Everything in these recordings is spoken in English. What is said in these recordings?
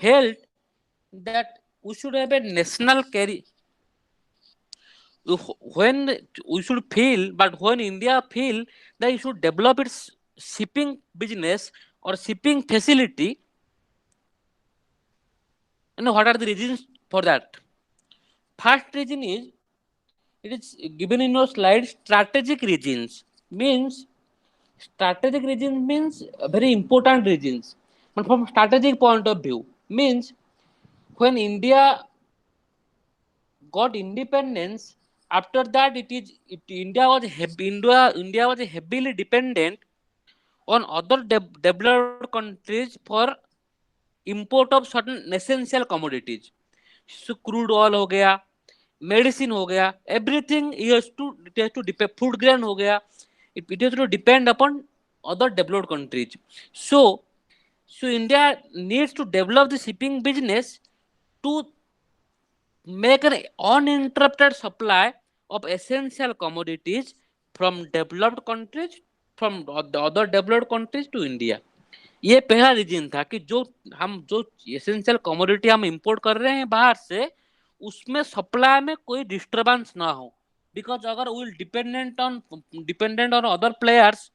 held that we should have a national carry when we should feel, but when India feel that it should develop its shipping business or shipping facility, what are the reasons for that? First reason is, it is given in your slide, strategic reasons. Means strategic reasons means very important reasons. But from strategic point of view, means when India got independence, after that India was heavily dependent on other developed countries for import of certain essential commodities. So crude oil हो गया, medicine हो गया, everything it has to depend, food grain हो गया, it has to depend upon other developed countries. So India needs to develop the shipping business to make an uninterrupted supply of essential commodities from developed countries, from the other developed countries to India. ये पहला reason था कि जो essential commodity हम import कर रहे हैं बाहर से, उसमें सप्लाई में कोई डिस्टरबेंस ना हो, बिकॉज अगर will dependent on other players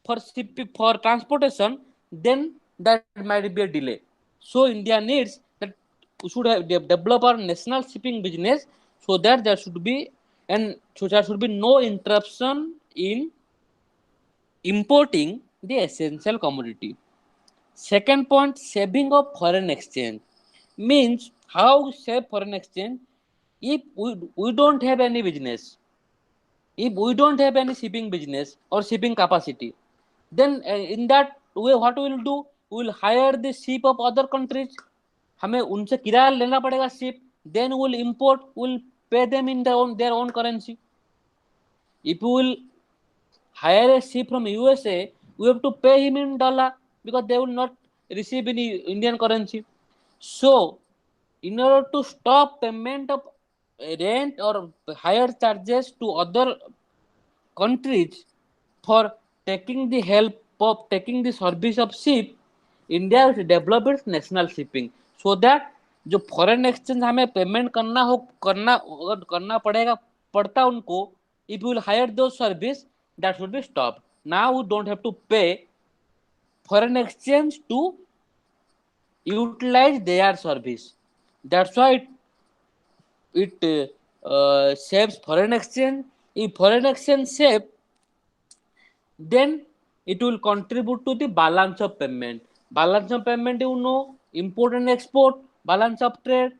for transportation, then that might be a delay. So India needs that we should have develop our national shipping business, so that there should be, and so there should be no interruption in importing the essential commodity. Second point, saving of foreign exchange. Means how we save foreign exchange? If we don't have any business, if we don't have any shipping business or shipping capacity, then in that way what we will do? We will hire the ship of other countries. हमें उनसे किराया लेना पड़ेगा ship. Then we will import, we will pay them in their own currency. If we will hire a ship from USA, we have to pay him in dollar, because they will not receive any Indian currency. So, in order to stop payment of rent or higher charges to other countries for taking the help of taking the service of ship, India develop its national shipping, so that जो foreign exchange हमें payment करना पड़ेगा पड़ता उनको, if will hire दो service, that should be stop. Now we don't have to pay foreign exchange to utilize their service. That's why it saves foreign exchange. If foreign exchange save, then it will contribute to the balance of payment. Balance of payment, import and export, balance of trade,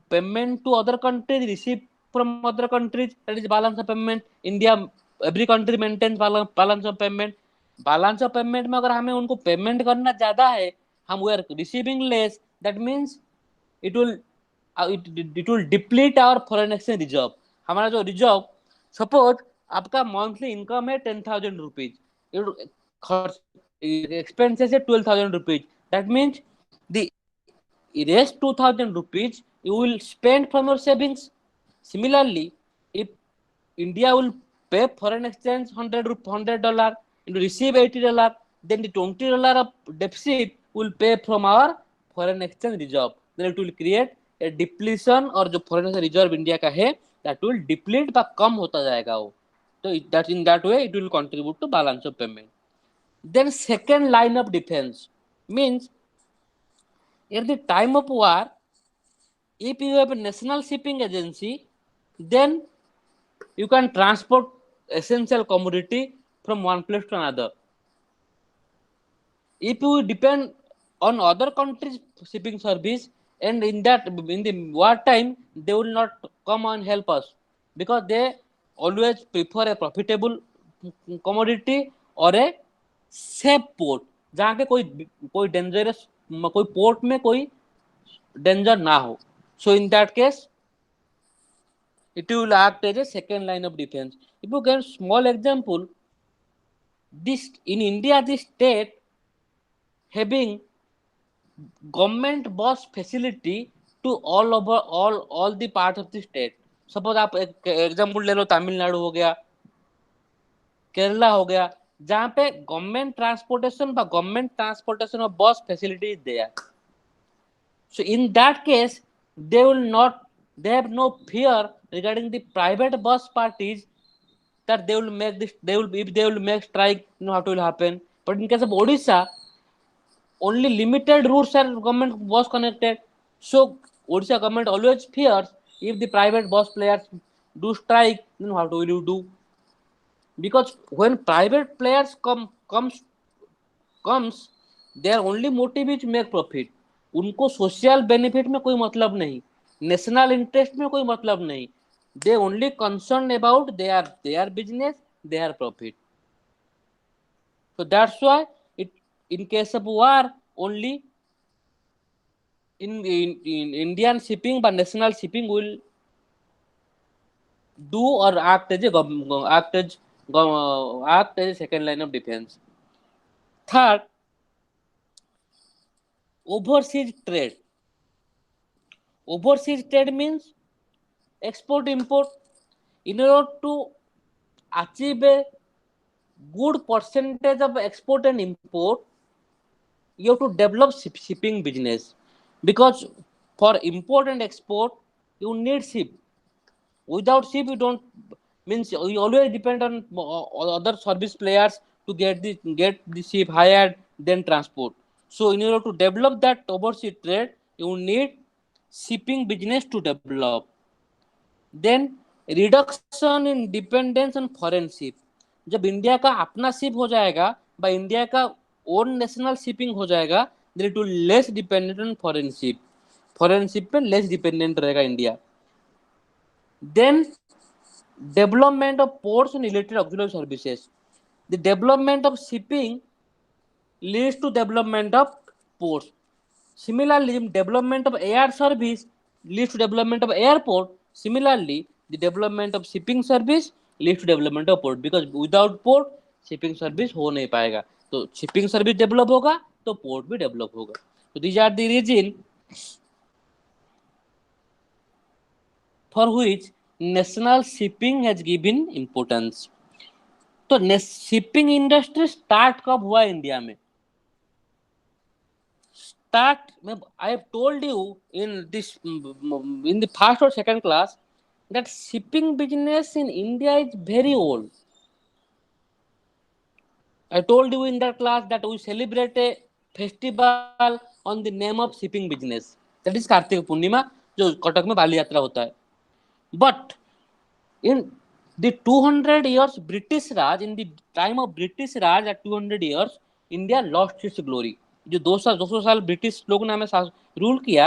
payment to other countries, receipt from other countries, that is balance of payment. India, every country maintains balance of payment. Balance of payment में अगर हमें उनको payment करना ज्यादा है, हम we are receiving less, that means it will it will deplete our foreign exchange reserve. हमारा जो रिजर्व, सपोज आपका मंथली इनकम है 10,000 रुपीज, expenses है 12,000 rupees, that means the rest 2,000 rupees you will spend from your savings. Similarly, if India will pay foreign exchange $100 and receive $80, then the $20 of deficit will pay from our foreign exchange reserve. Then it will create a depletion, और जो foreign exchange reserve India का है, that will deplete बा कम होता जाएगा वो. तो that in that way it will contribute to balance of payment. Then second line of defense means, at the time of war, if you have a national shipping agency, then you can transport essential commodity from one place to another. If you depend on other countries shipping service, and in the war time, they will not come and help us, because they always prefer a profitable commodity or a safe port, जहाँ के कोई dangerous, कोई port में कोई danger ना हो. So in that case, it will act as a second line of defense. If you get small example, this in India, the state having government bus facility to all the parts of the state. Suppose आप example ले लो, तमिलनाडु हो गया, केरला हो गया, जहाँ पे government transportation of bus facility is there. So in that case, they will not, they have no fear regarding the private bus parties that they will make this, they will, if they will make strike, you know, what will happen. But in case of Odisha, only limited routes are government was connected. So Odisha government always fears if the private bus players do strike, then what will you do? Because when private players comes, their only motive is make profit. उनको social benefit में कोई मतलब नहीं, national interest में कोई मतलब नहीं. They only concern about their business, their profit. So that's why it, in case of war, only in Indian shipping but national shipping will do or act as a second line of defense. Third, overseas trade. Overseas trade means export import. In order to achieve a good percentage of export and import, you have to develop shipping business, because for import and export you need ship. Without ship you don't, means you always depend on other service players to get the ship hired, then transport. So in order to develop that overseas trade, you need shipping business to develop. Then reduction in dependence on foreign ship. जब India का अपना ship हो जाएगा, by India का own national shipping हो जाएगा, then it will less dependent on foreign ship. Foreign ship पे less dependent रहेगा India. Then development of ports and related auxiliary services. The development of shipping leads to development of ports. Similarly, development of air service leads to development of airport. Similarly, the development of shipping service leads to development of port, because without port shipping service हो नहीं पाएगा. तो shipping service develop होगा तो port भी develop होगा. So these are the reason for which national shipping has given importance. तो shipping industry start कब हुआ इंडिया में? Start, I have told you in this, in the first or second class, that shipping business in India is very old. I told you in that class that we celebrate a festival on the name of shipping business, that is Kartik Purnima, जो कटक में बाली यात्रा होता है. But in the 200 years British Raj, in the time of British Raj, at 200 years India lost its glory. जो 200 साल British लोग ने हमें रूल किया,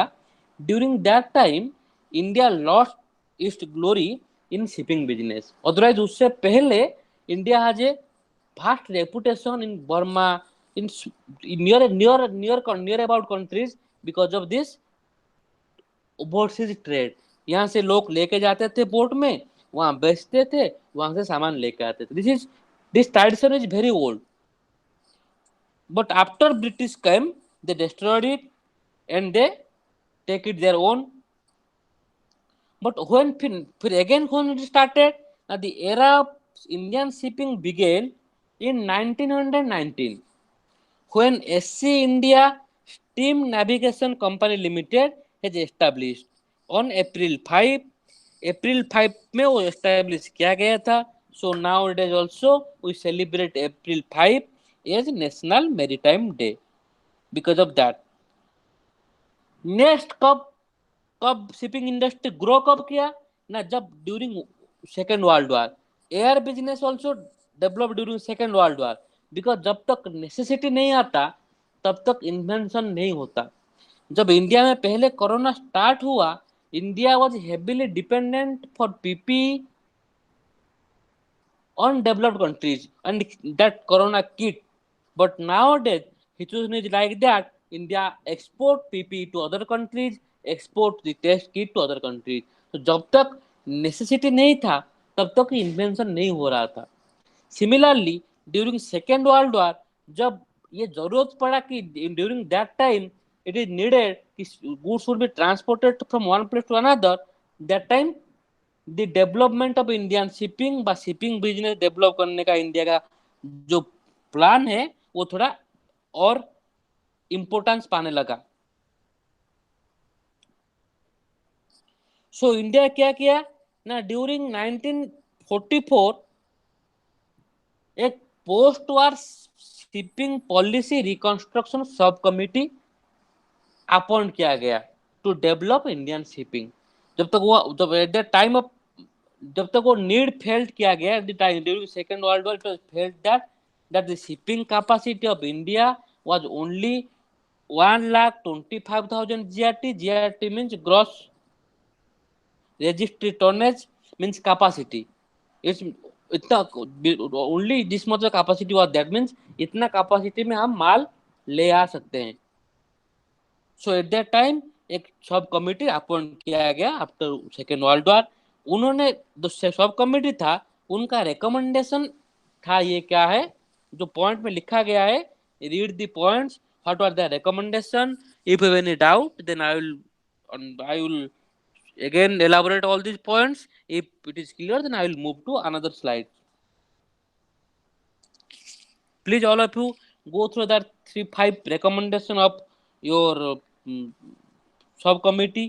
during that time India lost its glory in shipping business. Otherwise उससे पहले India has a vast reputation in Burma, in near about countries, because of this overseas trade. यहाँ से लोग लेके जाते थे पोर्ट में, वहां बेचते थे, वहां से सामान लेके आते थे. This tradition is very old. But after British came, they destroyed it and they take it their own. But when it started, the era of Indian shipping began in 1919, when SC India Steam Navigation Company Limited has established on April 5. April 5 में वो establish किया गया था. So nowadays also we celebrate April 5 as National Maritime Day because of that. Next कब shipping industry grow कब किया ना? जब during second world war. Air business also develop during second world war, because जब तक नेसेसिटी नहीं आता तब तक इन्वेंशन नहीं होता. जब इंडिया में पहले कोरोना स्टार्ट हुआ, India was heavily dependent for PP on developed countries and that corona kit. But nowadays situation is like that. India export PP to other countries, export the test kit to other countries. तो जब तक necessity नहीं था तब तक invention नहीं हो रहा था. Similarly during second world war, जब ये जरूरत पड़ा कि during that time it is needed कि goods would be transported from one place to another, that time the development of Indian shipping बा शिपिंग बिजनेस डेवलप करने का इंडिया का जो प्लान है वो थोड़ा और इम्पोर्टेंस पाने लगा. सो इंडिया क्या किया ना, ड्यूरिंग 1944 एक post war shipping policy reconstruction sub committee appoint किया गया टू डेवलप इंडियन शिपिंग। जब एट द टाइम ऑफ, जब तक वो नीड फेल्ट किया गया at the time during second world war, it was felt that the shipping capacity of India was only 1,25,000 GRT। GRT means gross registered tonnage, means capacity। It's इतना only this much capacity was, that means इतना capacity में हम माल ले आ सकते हैं। सो eight that time एक सब committee appoint किया गया आफ्टर सेकेंड वर्ल्ड वॉर। उन्होंने जो सब कमिटी था उनका रिकमेंडेशन था, ये क्या है जो पॉइंट में लिखा गया है, read the points, what are the recommendation, if you have any doubt then I will again elaborate all these points. If it is clear then I will move to another slide. Please all of you go through that 3-5 recommendation of your subcommittee.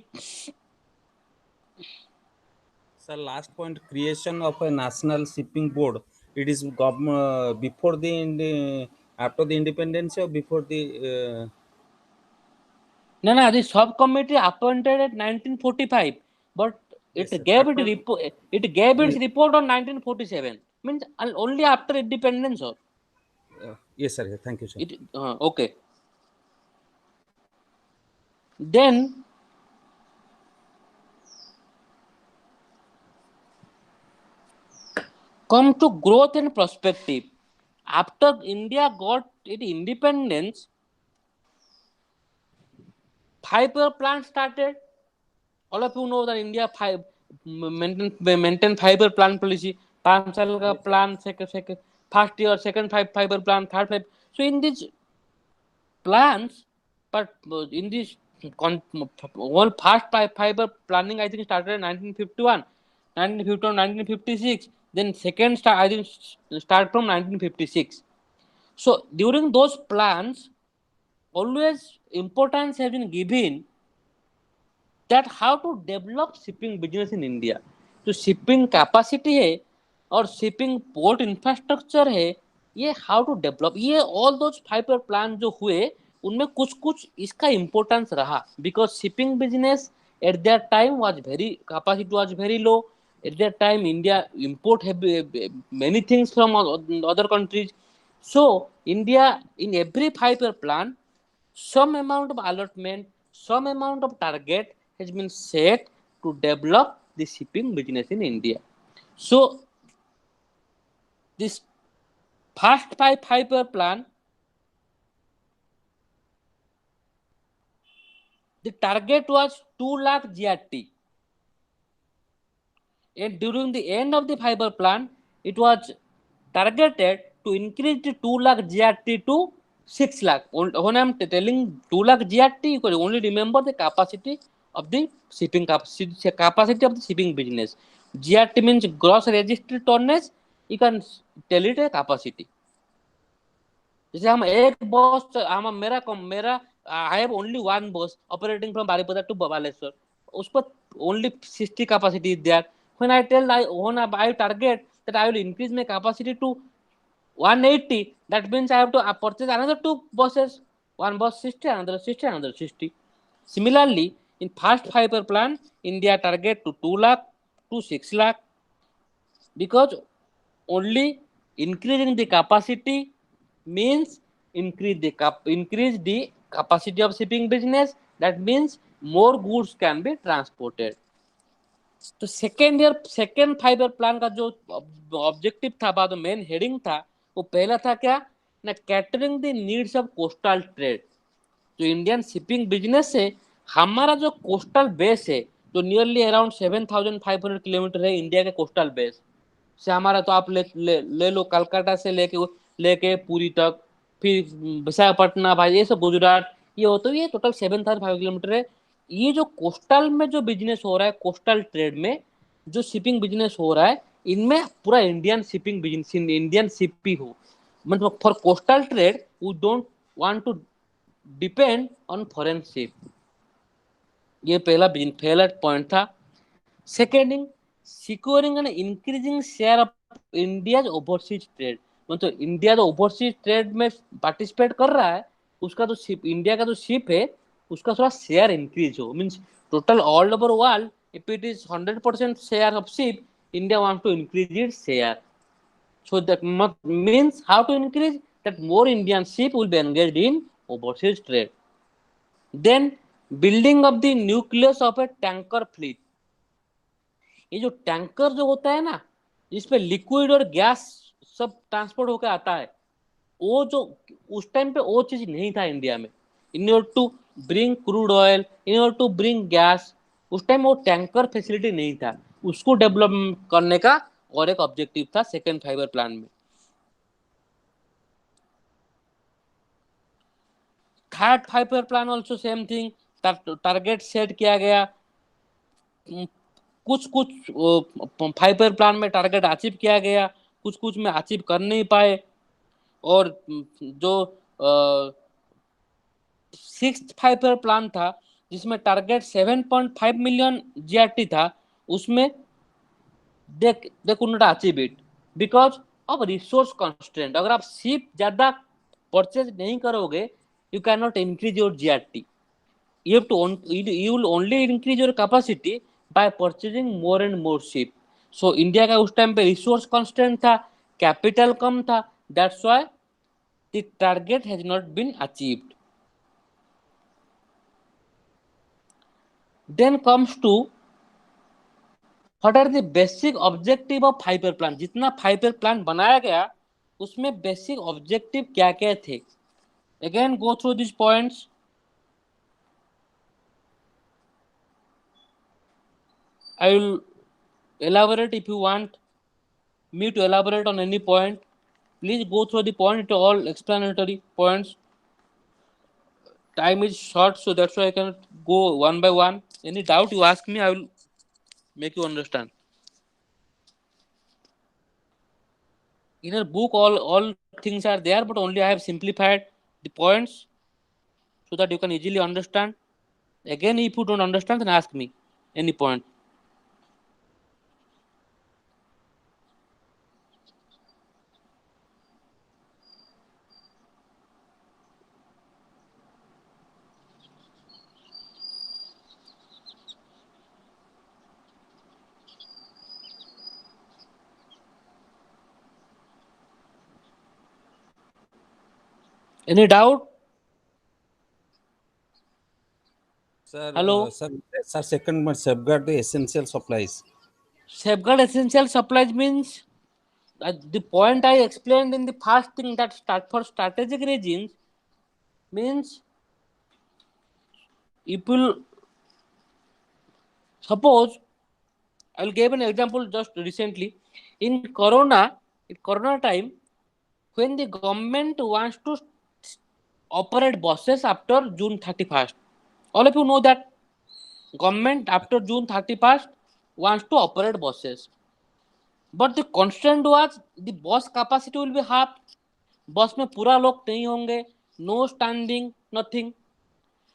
Sir, last point, creation of a national shipping board. It is before after the independence or before the No, the subcommittee appointed at 1945, but yes, sir. it gave After its report on 1947. Means only after independence. yes, sir. Thank you, sir. Okay. Then come to growth and perspective. After India got its independence, fiber plant started. All of you know that India maintain fiber plant policy. 5 साल का plan, second first year, second fiber plan, third fiber. So in these plans, but in this whole first fiber planning, I think started in 1951, 1951, 1956. Then second start, I think start from 1956. So during those plans, always importance has been given that how to develop shipping business in India। जो shipping capacity है और shipping port infrastructure है, ये how to develop, ये all those five plan जो हुए उनमें कुछ कुछ इसका इम्पोर्टेंस रहा। Because shipping business at that time was very, capacity was very low. Eight that time India import many things from other countries। So India in every five-year plan, some amount of allotment, some amount of target has been set to develop the shipping business in India। So this first five-year plan, the target was 2 lakh GRT, and during the end of the five-year plan, it was targeted to increase the 2 lakh GRT to 6 lakh. When I am telling 2 lakh GRT, you can only remember the capacity of the shipping capacity of the shipping business। GRT means gross registered tonnage, you can tell it a capacity। जैसे हम एक bus, हम मेरा I have only one bus operating from Baripada to Baleshwar, उस पर only 60 capacity is there. when I target that I will increase my capacity to 180, that means I have to purchase another two buses, one bus 60, another 60, another 60। Similarly, in first five-year plan, India target to 2 lakh to 6 lakh, because only increasing the capacity means increase the capacity of shipping business, that means more goods can be transported। तो second fibre plan का जो objective था, बाद main heading था, वो पहला था क्या ना, catering the needs of coastal trade. जो इंडियन शिपिंग बिजनेस है, हमारा जो कोस्टल बेस है, जो नियरली अराउंड 7,500 किलोमीटर है इंडिया के कोस्टल बेस से हमारा, तो आप ले लो कलकत्ता से लेके पुरी तक, फिर विशाखापट्टनम, भाई ये सब गुजरात, ये हो, तो ये टोटल 7,500 किलोमीटर है। ये जो कोस्टल में जो बिजनेस हो रहा है, कोस्टल ट्रेड में जो शिपिंग बिजनेस हो रहा है, इनमें पूरा Indian shipping business, Indian ship हो, मतलब for coastal trade we don't want to depend on foreign ship. ये पहला पॉइंट था। Second, securing an increasing share of India's overseas trade. मतलब इंडिया जो ओवरसीज ट्रेड में पार्टिसिपेट कर रहा है, उसका जो शिप, इंडिया का जो शिप है, उसका थोड़ा शेयर इंक्रीज हो. Means total all over world, if it is 100% share of ship, India wants to increase its share. So that means how to increase that more Indian ship will be engaged in overseas trade. Then building of the nucleus of a tanker fleet. ये जो tanker जो होता है ना, जिसपे liquid और gas सब transport होकर आता है, वो जो उस टाइम पे वो चीज नहीं था इंडिया में. In order to bring crude oil, in order to bring gas, उस टाइम वो टैंकर फैसिलिटी नहीं था. उसको डेवलप करने का और एक ऑब्जेक्टिव था सेकेंड फाइबर प्लान में. Third fibre plan also same thing, target set किया गया. कुछ कुछ फाइबर प्लान में टारगेट अचीव किया गया, कुछ कुछ में अचीव कर नहीं पाए. और जो सिक्स्थ फाइबर प्लान था, जिसमें टारगेट 7.5 मिलियन जीआरटी था, उसमें they could not achieve it because of resource constraint. अगर आप शिप ज्यादा परचेज नहीं करोगे, you can not increase your GRT. you have to you will only increase your capacity by purchasing more and more ship. So India का उस time पे resource constant था, capital कम था, that's why the target has not been achieved. Then comes to what are the basic objective of five year plan. जितना five year plan बनाया गया, उसमें बेसिक ऑब्जेक्टिव क्या क्या थे. Again go through this points. I will elaborate. If you want me to elaborate on any point, please go through the point, all explanatory points. Time is short, so that's why I cannot go one by one. Any doubt you ask me, I will make you understand. In a book, all things are there, but only I have simplified the points so that you can easily understand. Again, if you don't understand, then ask me any point. Any doubt? Sir, Hello. sir, second one, safeguard the essential supplies. Safeguard essential supplies means the point I explained in the first thing, that for strategic reasons, means if will suppose, I will give an example just recently. In corona time, when the government wants to operate buses after June 31st, all of you know that government after June 31st wants to operate buses, but the constraint was the bus capacity will be half. बस में पूरा लोग नहीं होंगे, no standing, nothing.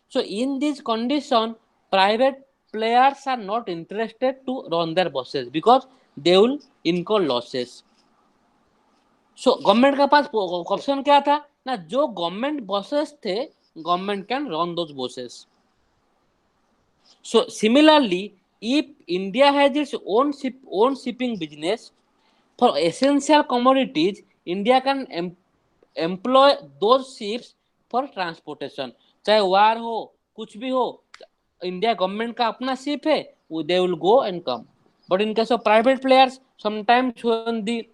So in this condition, private players are not interested to run their buses because they will incur losses. So government के पास option क्या था ना, जो गवर्नमेंट बसेस थे, government can run those buses. So similarly, if India has its own shipping business for essential commodities, India can employ those ships for transportation. चाहे वार हो, कुछ भी हो, इंडिया गवर्नमेंट का अपना शिप है, they will go and come. But in case of private players, sometimes when the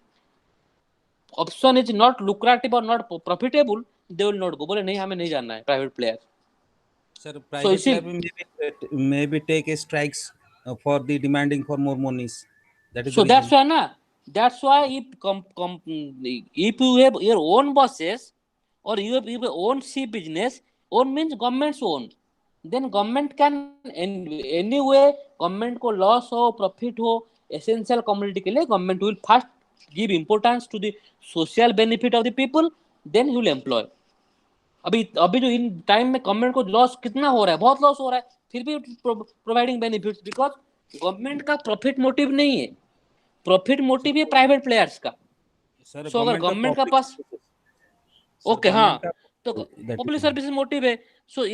option is not lucrative or not profitable, they will not go. बोले नहीं, हमें नहीं जाना है private player. Sir, So private इसी, player maybe take a strikes for the demanding for more monies. That is the so that's reason. why na, that's why if you have your own buses or you have your own ship business, own means government's own, then government can anyway, government को loss हो, profit हो, essential commodity के लिए government will first give importance to the social benefit of the people, then he will employ. अभी अभी जो in time में government को लॉस कितना हो रहा है, बहुत लॉस हो रहा है, फिर भी प्रोवाइडिंग बेनिफिट्स बिकॉज गवर्नमेंट का प्रॉफिट मोटिव नहीं है, प्रॉफिट मोटिव है प्राइवेट प्लेयर्स का। सर सो अगर गवर्नमेंट का गवर्नमेंट का पब्लिक पास, सर ओके हाँ, गवर्नमेंट का तो that public is services motive है। So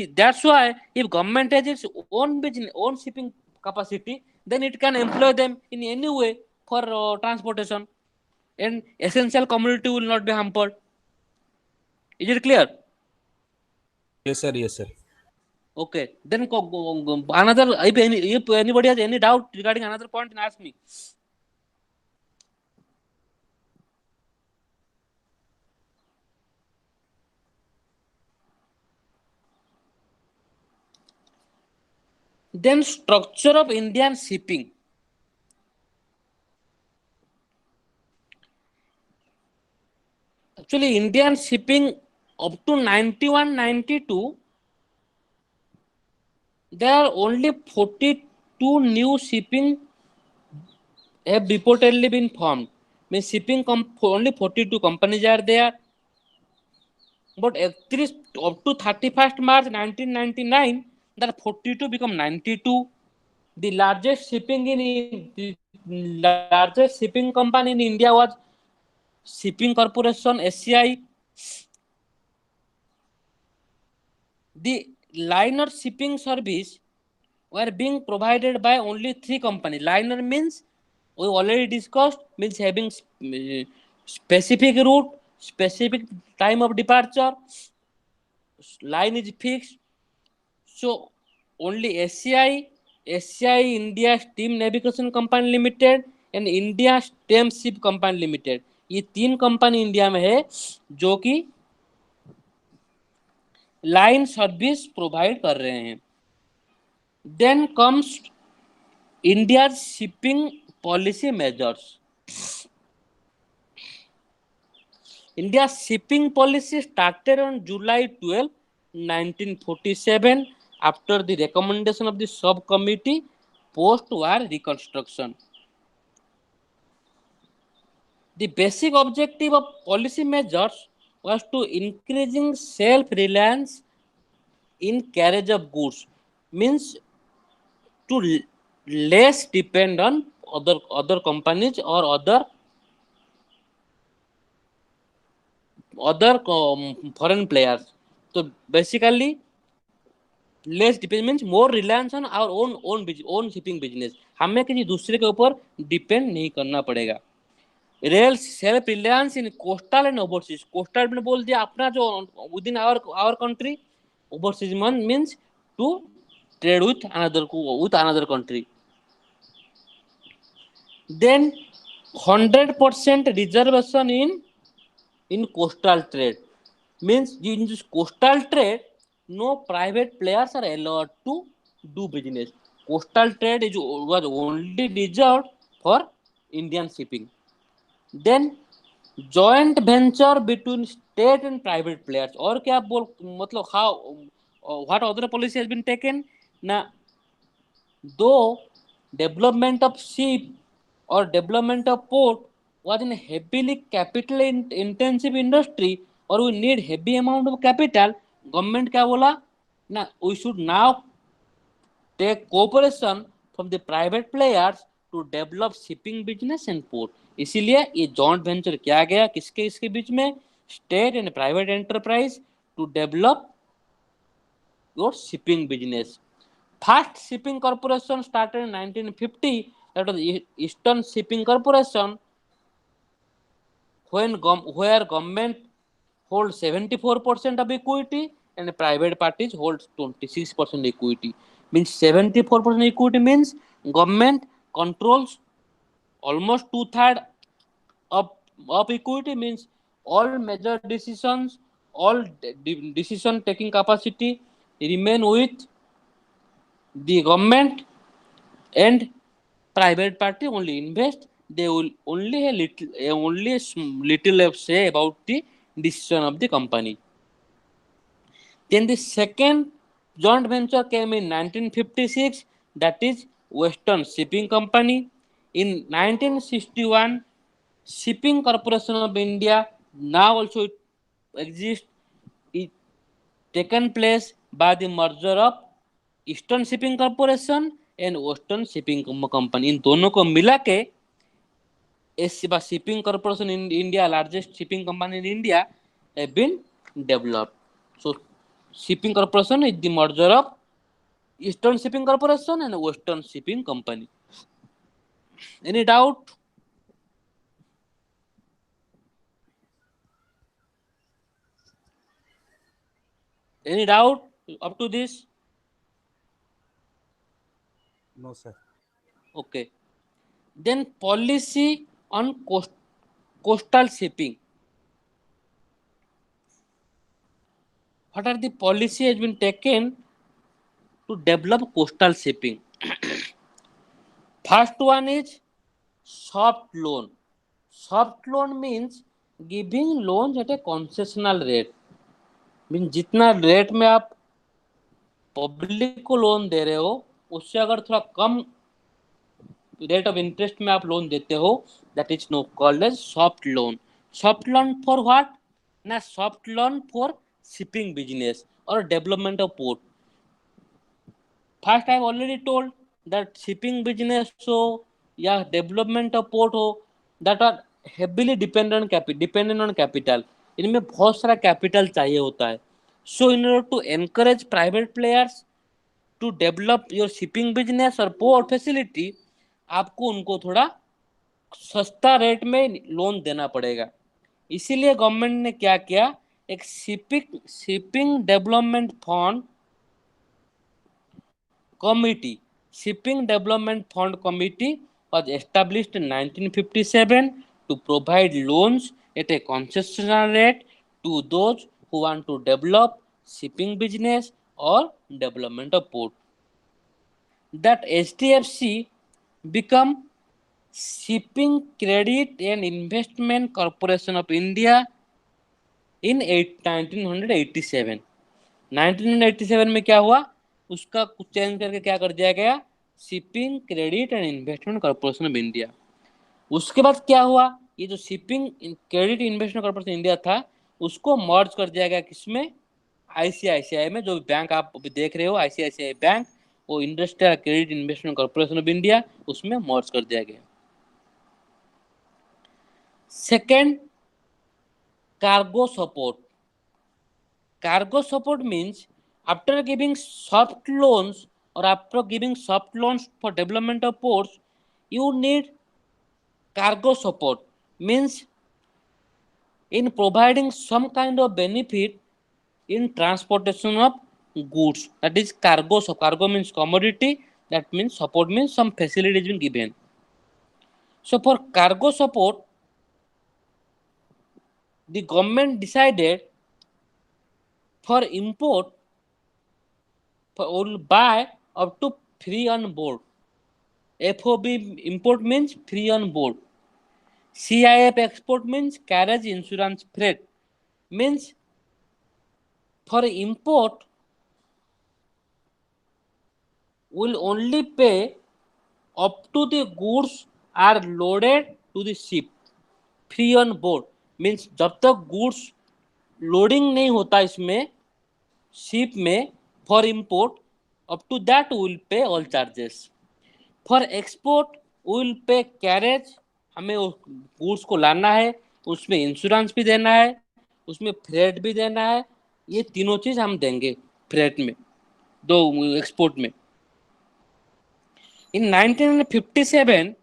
that's why if government has its own business, own shipping capacity, then it can employ them in any way for transportation, and essential commodity will not be hampered. Is it clear? yes sir, yes sir. Okay, then another, if anybody has any doubt regarding another point, then ask me. Then structure of Indian shipping. Actually, Indian shipping up to 91-92, there are only 42 new shipping have reportedly been formed. Means shipping only 42 companies are there. But actually, up to 31st March 1999, there 42 become 92. The largest shipping company in India was Shipping Corporation (SCI). The liner shipping service were being provided by only three companies. Liner means we already discussed, means having specific route, specific time of departure, line is fixed. So only SCI India Steam Navigation Company Limited and India Steamship Company Limited, ये तीन company India में है जो कि line service provide कर रहे हैं। Then comes India shipping policy measures. India's shipping policy started on July 12, 1947, after the recommendation of the subcommittee post-war reconstruction. The basic objective of policy measures was to increasing self-reliance in carriage of goods, means to less depend on other companies or other foreign players. So basically, less depend means more reliance on our own shipping business. हमें किसी दूसरे के ऊपर depend नहीं करना पड़ेगा। Real self reliance in coastal and overseas. Coastal में बोल दिया अपना जो within our country, overseas means to trade with another country. Then 100% reservation in coastal trade, means in this coastal trade no private players are allowed to do business. Coastal trade was only reserved for Indian shipping. Then joint venture between state and private players, और क्या बोल मतलब how what other policy has been taken ना, though development of ship or development of port was in a heavily capital intensive industry, or we need heavy amount of capital, government क्या बोला ना, we should now take cooperation from the private players to develop shipping business and port. इसीलिए ये joint venture किया गया किसके इसके बीच में, state and private enterprise, to develop your shipping business. First shipping corporation started in 1950, that was Eastern Shipping Corporation, where government holds 74% of equity and private parties hold 26% equity. Means 74% equity means government controls almost two-thirds of, of equity, means all major decisions, all decision taking capacity remain with the government, and private party only invest. They will only little say about the decision of the company. Then the second joint venture came in 1956, that is Western Shipping Company. In 1961, Shipping Corporation of India, now also it exists, it taken place by the merger of Eastern Shipping Corporation and western shipping company, इन दोनों को मिला के shipping corporation in India, largest shipping company in India, have been developed. So shipping corporation is the merger of Eastern Shipping Corporation and Western Shipping Company. Any doubt? Any doubt up to this? No, sir. Okay. Then policy on coastal shipping. What are the policy has been taken to develop coastal shipping? First one is soft loan. Soft loan means giving loans at a concessional rate. Mean जितना rate में आप public को loan दे रहे हो उससे अगर थोड़ा कम rate of interest में आप लोन देते हो, that is no called as soft loan. Soft loan for what? ना soft loan for shipping business और development of port. First I have already told that shipping business हो या development of port हो, that are heavily dependent on capital. इनमें बहुत सारा capital चाहिए होता है. So in order to encourage private players to develop your shipping business और पोर्ट फैसिलिटी, आपको उनको थोड़ा सस्ता रेट में लोन देना पड़ेगा. इसीलिए गवर्नमेंट ने क्या किया, एक shipping development fund committee, shipping development fund committee was established in 1957 to provide loans at a concessional rate to those who want to develop shipping business or development of port. That HDFC become Shipping Credit and Investment Corporation of India in 1987. 1987 में क्या हुआ, उसका कुछ change करके क्या कर दिया गया, shipping credit and investment corporation of India. उसके बाद क्या हुआ, ये जो shipping credit investment corporation India था उसको मर्ज कर दिया गया किसमें, आईसीआईसीआई में. जो बैंक आप अभी देख रहे हो आईसीआईसीआई बैंक, वो industrial credit investment corporation of India, उसमें मर्ज कर दिया गया. Second, cargo support. Cargo support means after giving soft loans or after giving soft loans for development of ports, you need cargo support. Means in providing some kind of benefit in transportation of goods. That is cargo. So cargo means commodity. That means support means some facility is been given. So for cargo support, the government decided for import will buy up to free on board. FOB import means free on board. CIF export means carriage insurance freight. Means for import will only pay up to the goods are loaded to the ship. Free on board means जब तक goods loading नहीं होता इसमें ship में, for import up to that will pay all charges. For export will pay carriage, हमें goods को लाना है, उसमें इंश्योरेंस भी देना है, उसमें फ्रेट भी देना है. ये तीनों चीज हम देंगे फ्रेट में, दो एक्सपोर्ट में. In 1957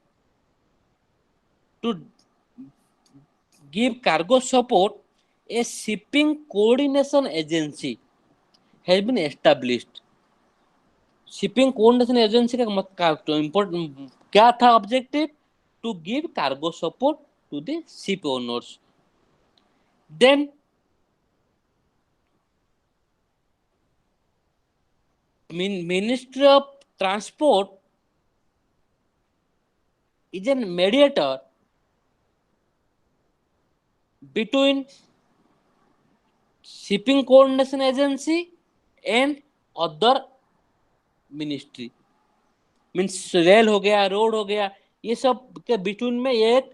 to give cargo support, a shipping coordination agency has been established. Shipping coordination agency का इम्पोर्टेंट क्या था objective, to give cargo support to the ship owners. Then ministry of transport is a mediator between shipping coordination agency and other ministry. Means rail हो गया, road हो गया, ये सब के बिटवीन में एक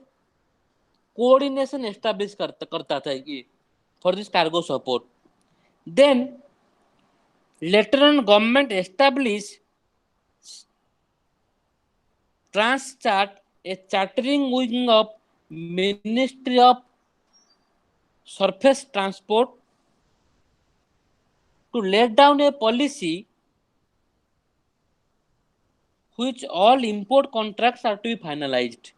कोऑर्डिनेशन एस्टैब्लिश करता था ये for this cargo support. Then later on government establish Transchart, a chartering wing of Ministry of Surface Transport, to lay down a policy which all import contracts are to be finalized.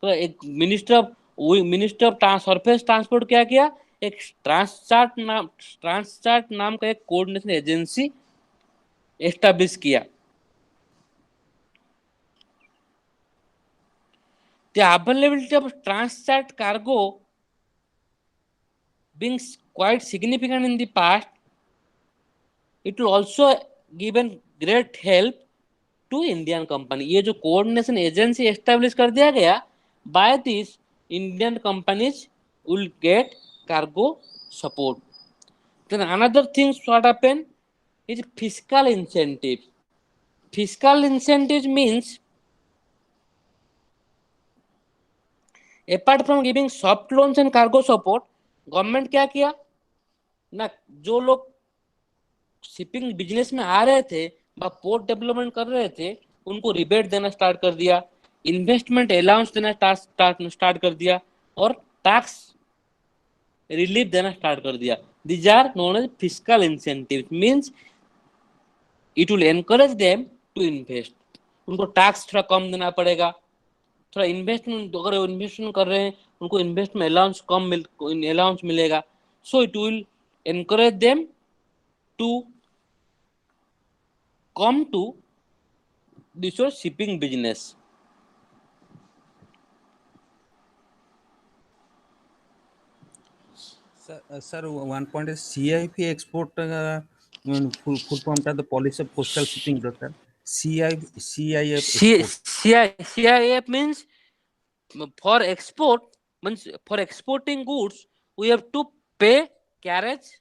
तो एक minister of surface transport क्या किया, एक ट्रांसचार्ट नाम का एक coordination agency establish किया. The availability of Transchart cargo being quite significant in the past, it will also given great help to Indian company. ये जो कोऑर्डिनेशन एजेंसी एस्टैब्लिश कर दिया गया, by this Indian companies will get cargo support. Then another thing what happen is fiscal incentive. Fiscal incentive means apart from giving soft loans and cargo support, government क्या किया ना, जो लोग shipping business में आ रहे थे व पोर्ट डेवलपमेंट कर रहे थे, उनको रिबेट देना स्टार्ट कर दिया, इन्वेस्टमेंट अलाउंस देना स्टार्ट कर दिया, और टैक्स रिलीफ देना स्टार्ट कर दिया. These are known as fiscal incentive, means it will encourage them to invest. उनको टैक्स थोड़ा कम देना पड़ेगा, थोड़ा इन्वेस्टमेंट, अगर इन्वेस्टमेंट कर रहे हैं उनको इन्वेस्टमेंट अलाउंस मिलेगा. So it will encourage them to come to this shipping business. Sir, one point is CIP export full form the policy of coastal shipping, sir. CIF export. CIF means for export, means for exporting goods we have to pay carriage.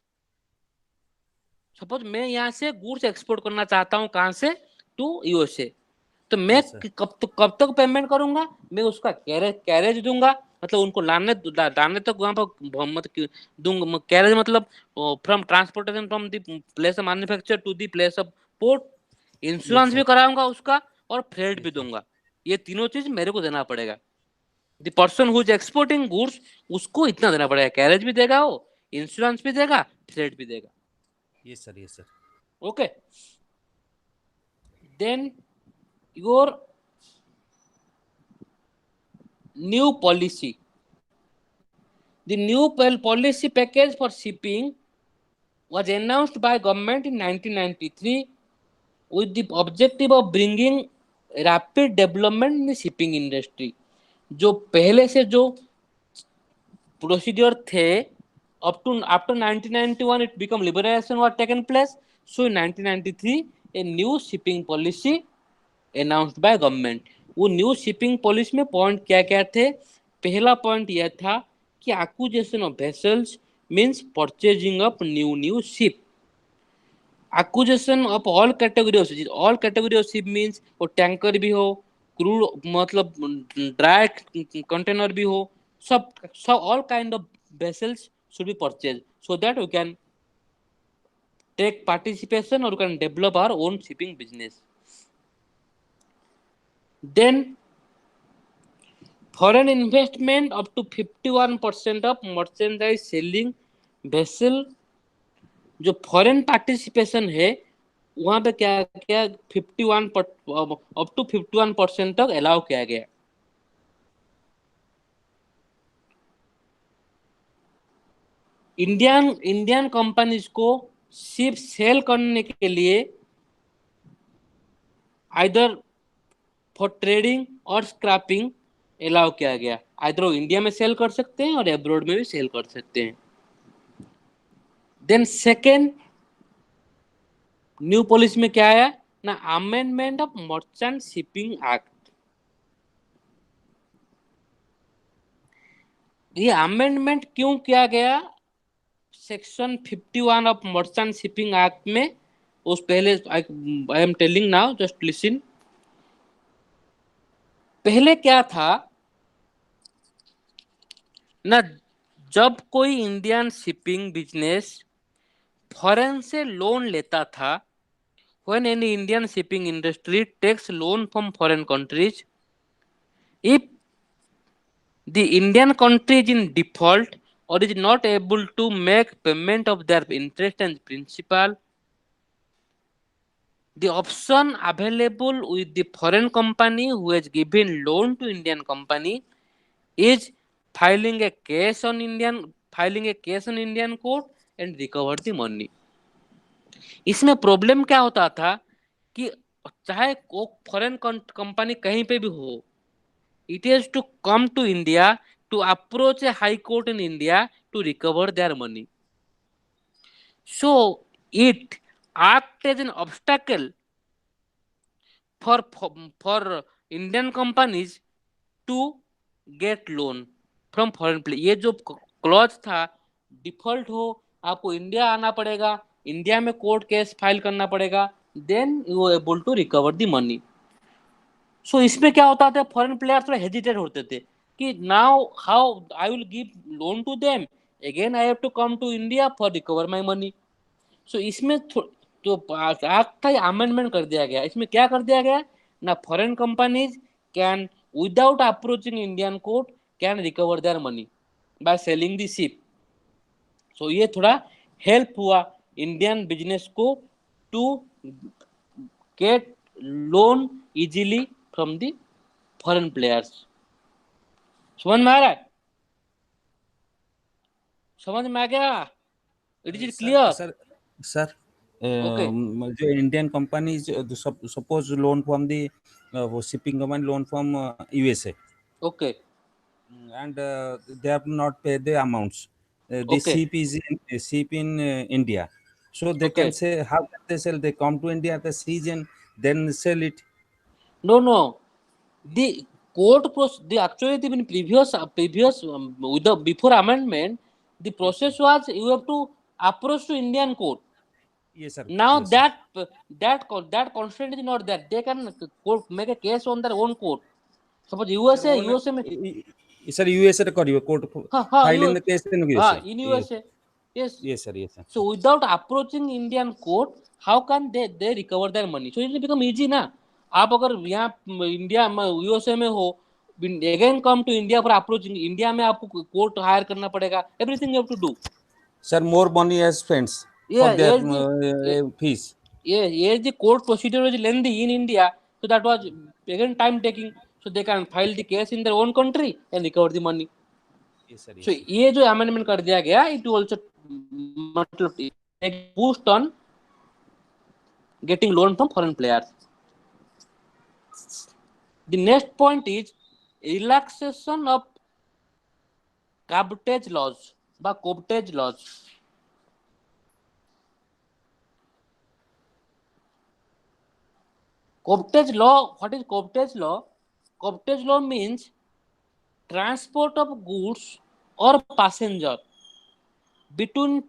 Suppose मैं यहाँ से goods export करना चाहता हूँ, कहाँ से, to USA, तो मैं कब तक पेमेंट करूंगा, मैं उसका कैरेज दूंगा, मतलब उनको लाने तक वहां पर दूंगा. कैरेज मतलब from transportation from the place of manufacture to the place of port. Insurance भी कराऊंगा उसका और फ्रेट भी दूंगा. ये तीनों चीज मेरे को देना पड़ेगा. The person who is exporting goods उसको इतना देना पड़ेगा, कैरेज भी देगा वो, इंश्योरेंस भी देगा, फ्रेट भी देगा. Yes sir. Okay. Then your new policy. The new policy package for shipping was announced by government in 1993 with the objective of bringing rapid development in the shipping industry. जो पहले से जो procedure थे up to after 1991 it become liberalization was taken place. So in 1993 a new shipping policy announced by government. वो new shipping policy में point क्या क्या थे. पहला पॉइंट यह था कि acquisition of vessels means purchasing of new ship. Acquisition of all category of ship, all category of ship means वो टैंकर भी हो, क्रूड मतलब ड्राई कंटेनर भी हो, सब all kind of vessels should be purchased so that we can take participation or we can develop our own shipping business. Then foreign investment up to 51% of merchandise selling vessel, जो foreign participation है वहां पे क्या क्या 51 up to 51% तक allow किया गया. Indian companies को शिप सेल करने के लिए आइदर फॉर ट्रेडिंग और स्क्रैपिंग अलाउ किया गया. आइदर इंडिया में सेल कर सकते हैं और अब्रॉड में भी सेल कर सकते हैं. देन सेकेंड न्यू पॉलिसी में क्या आया ना, amendment of merchant shipping act. ये अमेंडमेंट क्यों किया गया, section 51 of merchant shipping act में उस पहले I am telling now, just listen. पहले क्या था ना, जब कोई इंडियन शिपिंग बिजनेस फॉरेन से लोन लेता था when any Indian shipping industry takes loan from foreign countries, if the Indian country is in default or is not able to make payment of their interest and principal, the option available with the foreign company who has given loan to Indian company is filing a case on Indian court and recover the money. इसमें problem क्या होता था कि चाहे वो foreign company कहीं पे भी हो, it has to come to India to approach a high court in India to recover their money. So it acts as an obstacle for for Indian companies to get loan from foreign place. ये जो clause था, default हो आपको India आना पड़ेगा, India में court case file करना पड़ेगा, then you able to recover the money. So इसमें क्या होता था, फॉरेन प्लेयर थोड़ा हेजिटेट होते थे कि now how I will give loan to them, again I have to come to India for recover my money. So इसमें तो एक्ट का अमेंडमेंट कर दिया गया. इसमें क्या कर दिया गया ना, foreign companies can without approaching Indian court can recover their money by selling the ship. So ये थोड़ा हेल्प हुआ इंडियन बिजनेस को to get loan easily from the foreign players. समझ में आ रहा है? समझ में आ गया? It is clear? Sir okay जो Indian companies suppose loan from the shipping company loan from USA okay and they have not paid the amounts. The okay ship in India, so they okay. can say how can they sell? They come to India at the season, then sell it. No. The the actually the previous with the before amendment, the process was you have to approach to Indian court. Yes, sir. Now Yes, sir. that constraint is not there. They can make a case on their own court. Suppose USA में Sir, USA करियो court file in the case in USA. in USA. Yes. Yes, sir. Yes, sir. So without approaching Indian court, how can they recover their money? So it will become easy ना. आप अगर यहाँ India में USA में हो, again come to India for approaching, India में आपको court hire करना पड़ेगा, everything you have to do. Sir, more money as spends for Yeah, their fees. yes, the court procedure was lengthy in India, so that was again time taking. So they can file the case in their own country and recover the money. Yes, sir. Yes, So sir. ये जो amendment कर दिया गया, it also मतलब एक boost on getting loan from foreign players. The next point is relaxation of cabotage laws বা covetage laws. Covetage law, what is covetage law? Covetage law means transport of goods or passenger between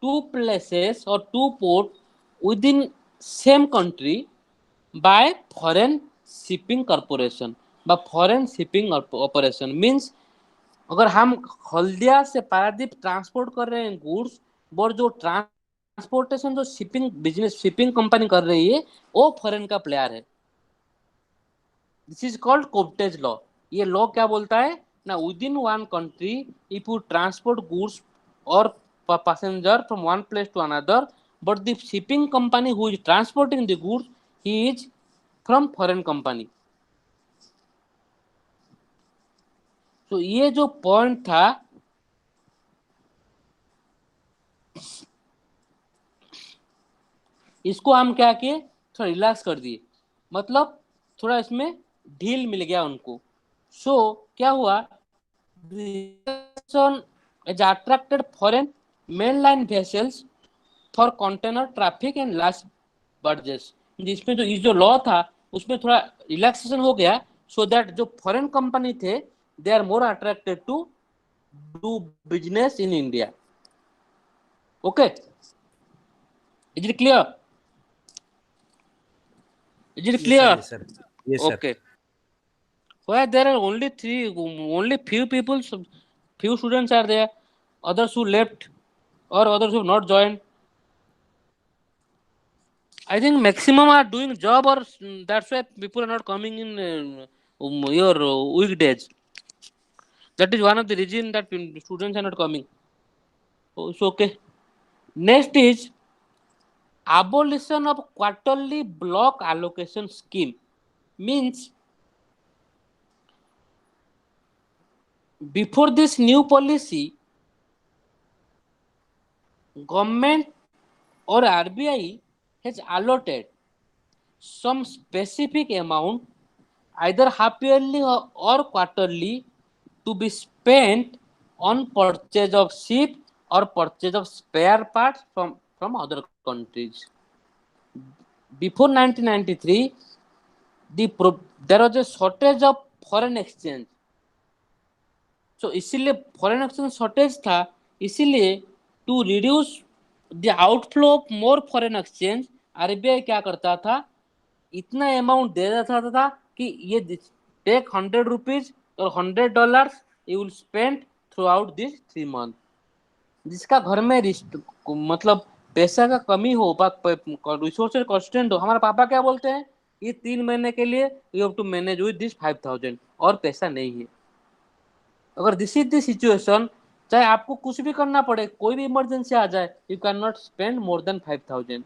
two places or two ports within same country by foreign shipping corporation by foreign shipping operation. means अगर हम हल्दिया से Paradip transport कर रहे हैं goods, और जो transportation जो shipping business shipping company कर रही है वो फॉरेन का प्लेयर है. This is called cabotage law. ये लॉ क्या बोलता है ना, within one country if you transport goods और passenger from one place to another, but the shipping company who is transporting the goods he is from foreign company. तो ये जो point था, इसको हम क्या किए, थोड़ा रिलैक्स कर दिए, मतलब थोड़ा इसमें ढील मिल गया उनको. सो क्या हुआ, as attracted foreign mainline vessels for container traffic and large barges. जिसमें जो ये जो लॉ था उसमें थोड़ा रिलैक्सेशन हो गया, सो दैट जो फॉरेन कंपनी थे they are more attracted to do business in India. Okay, is it clear? Is it clear? Yes, sir. Yes, sir. Okay. Where there are only few people, few students are there, others who left or others who have not joined. I think maximum are doing job, or that's why people are not coming in your weekdays. That is one of the reason that students are not coming. So it's okay. Next is abolition of quarterly block allocation scheme. Means before this new policy, government or RBI has allotted some specific amount, either half yearly or quarterly, to be spent on purchase of ship or purchase of spare parts from other countries. Before 1993, there was a shortage of foreign exchange. So इसीलिए foreign exchange shortage था, इसीलिए to reduce the outflow of more foreign exchange RBI क्या करता था, इतना amount दे देता था कि ये टेक ₹100 और $100 you will spend through out this 3 month. जिसका घर में मतलब पैसा का कमी हो, रिसोर्सेज कॉन्स्टेंट हो, हमारे पापा क्या बोलते हैं, ये 3 महीने के लिए you have to manage with this 5,000 और पैसा नहीं है. अगर दिस इज द सिचुएशन, चाहे आपको कुछ भी करना पड़े, कोई भी इमरजेंसी आ जाए, you can not spend more than 5,000.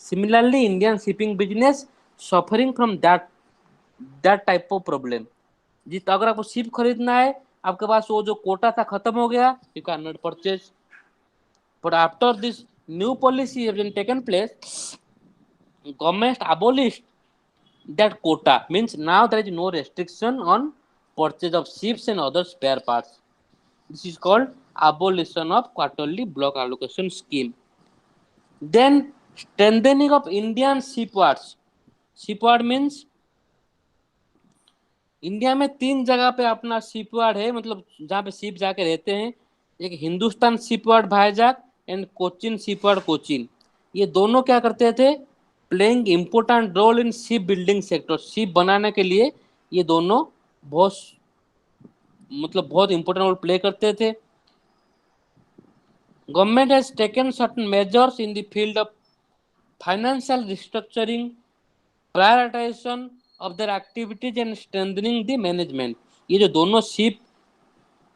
Similarly Indian shipping business suffering from that type of problem. जिस अगर आपको शिप खरीदना है, आपके पास वो जो कोटा था खत्म हो गया, you can not purchase. But after this new policy have been taken place, government abolished that quota. Means now there is no restriction on purchase of ships and other spare parts. This is called abolition of quarterly block allocation scheme. Then strengthening of Indian shipyards. Shipyard means India में 3 जगह पे अपना shipyard है, मतलब जहाँ पे ship जाके रहते हैं. एक Hindustan shipyard Vizag and Cochin shipyard Cochin. ये दोनों क्या करते थे, playing important role in ship building sector. Ship बनाने के लिए ये दोनों बहुत इंपॉर्टेंट रोल प्ले करते थे. Government has taken certain measures in the field of financial restructuring, prioritisation of their activities and strengthening the management. ये जो दोनों शिप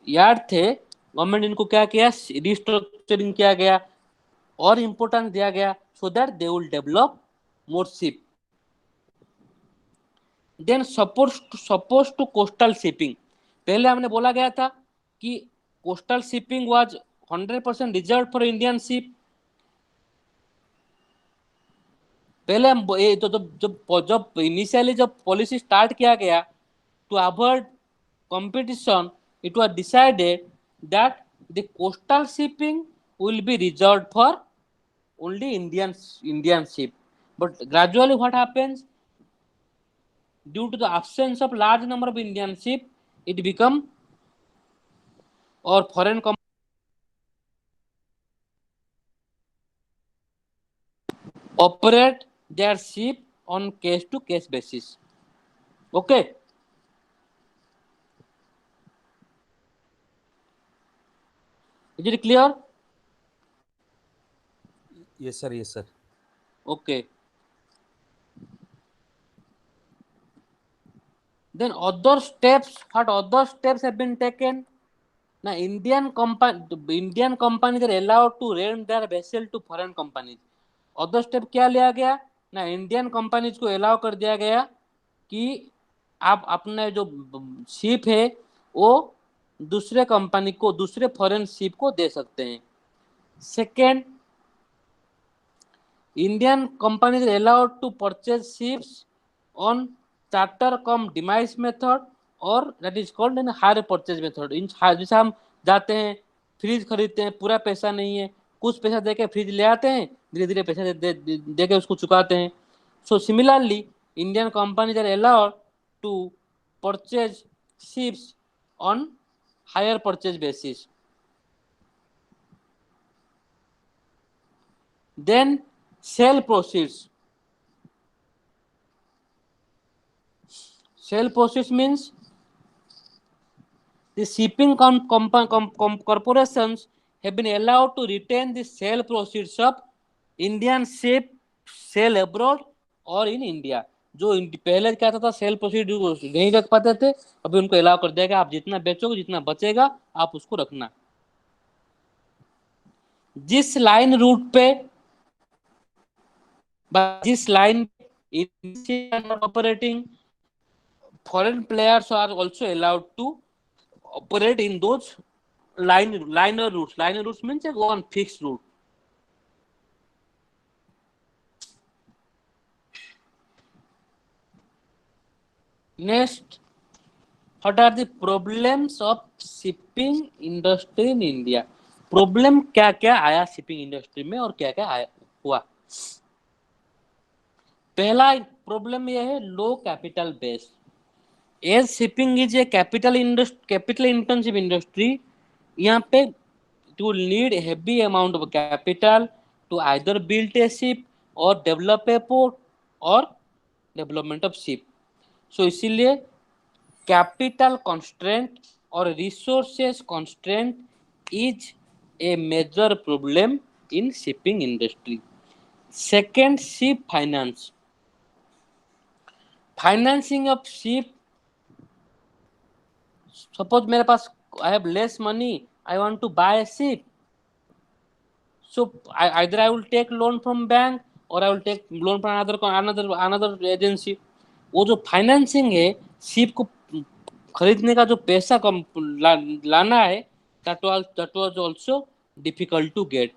यार्ड थे, गवर्नमेंट इनको क्या किया, रिस्ट्रक्चरिंग किया गया और इंपॉर्टेंस दिया गया, so that they will develop more ship. Then suppose to coastal shipping. पहले हमने बोला गया था कि coastal shipping was 100% reserve for Indian ship. पहले हम तो जब इनिशियली जब पॉलिसी स्टार्ट किया गया, to avoid competition, it was decided that the coastal shipping will be reserved for only Indian ship. But gradually what happens, due to the absence of large number of Indian ship, it become or foreign operate their ship on case to case basis. Okay. Is it clear? Yes sir, yes sir. Okay. Then other steps, what other steps have been taken? Now Indian companies are allowed to rent their vessel to foreign companies. other step क्या लिया गया ना, Indian companies को allow कर दिया गया कि आप अपने जो शिप है वो दूसरे कंपनी को, दूसरे फॉरेन शिप को दे सकते हैं. Second, Indian companies allowed to purchase ships on charter cum demise method, और that is called in hire purchase method. इन जैसे हम जाते हैं फ्रिज खरीदते हैं, पूरा पैसा नहीं है, कुछ पैसा देके फ्रिज ले आते हैं, धीरे धीरे पैसा दे के उसको चुकाते हैं. So similarly Indian companies are allowed to purchase ships on hire purchase basis. Then sale proceeds. Sale proceeds means the shipping corporations have been allowed to retain the sale proceeds of Indian ship sale abroad और in India. जो पहले क्या था cell proceed नहीं रख पाते थे, अभी उनको अलाउ कर दिया कि आप जितना बेचोगे जितना बचेगा आप उसको रखना। जिस लाइन रूट पे जिस line operating, foreign players are also allowed to operate in those liner routes. Liner routes means they go on fixed route. Next, what are the problems of shipping industry in India? Problem क्या क्या आया shipping industry में और क्या क्या आया हुआ। पहला प्रॉब्लम यह है low capital base. As shipping is a capital intensive industry, यहाँ पे you will need a heavy amount of capital to either build a ship or develop a port or development of ship. So इसीलिए capital constraint और resources constraint is a major problem in shipping industry. Second, ship finance. Financing of ship, suppose मेरे पास I have less money, I want to buy a ship. So either I will take loan from bank or I will take loan from another agency. वो जो financing है ship को खरीदने का जो पैसा कम लाना है, that was also difficult to get.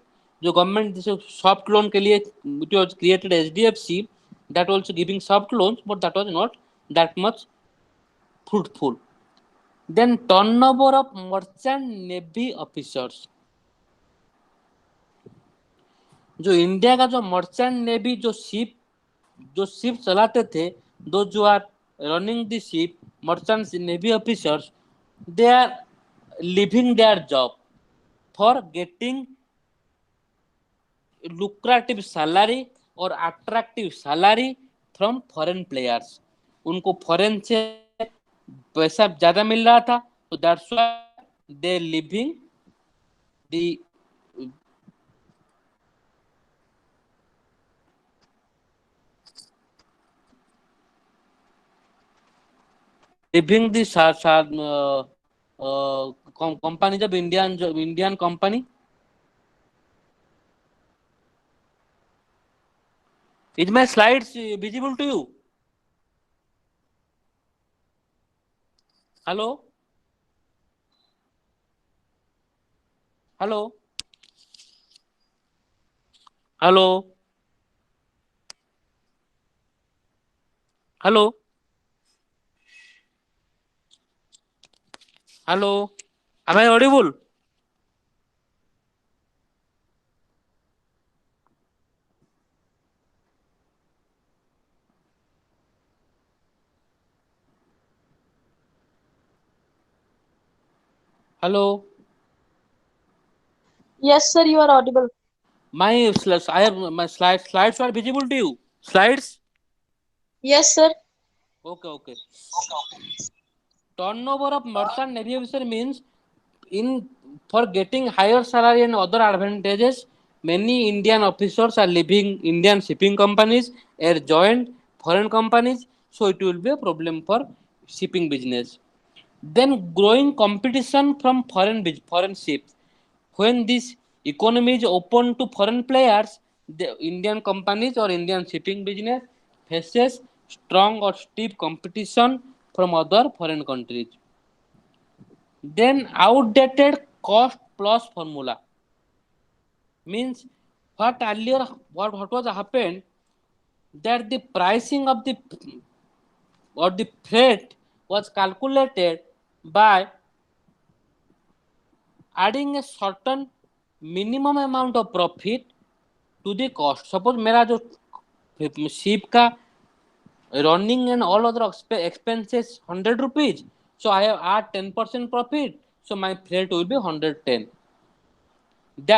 जो गवर्नमेंट जैसे सॉफ्ट लोन के लिए it was created HDFC, that also giving soft loans, but that was not that much fruitful. Then turnover of merchant navy officers. जो India का जो merchant navy जो ship चलाते थे, दो जो are running the ship, merchant navy officers, they are leaving their job for getting lucrative salary और attractive salary from foreign players. उनको फॉरेन से पैसा ज्यादा मिल रहा था, तो that's why they leaving the leaving the company, जब Indian company. Is my slides visible to you? Hello hello hello hello hello, am I audible? Hello, Yes, sir, you are audible. I have my slides are visible to you? Slides? Yes, sir. Okay. Turnover of merchant navy officer means in for getting higher salary and other advantages, many Indian officers are leaving Indian shipping companies or joined foreign companies, so it will be a problem for shipping business. Then growing competition from foreign ships. When this economy is open to foreign players, the Indian companies or Indian shipping business faces strong or steep competition from other foreign countries. Then outdated cost plus formula means what was happened, that the pricing of the freight was calculated by adding a certain minimum amount of profit to the cost. Suppose मेरा जो ship का running and all other expenses 100 rupees, so I have add 10% profit, so my freight will be 110.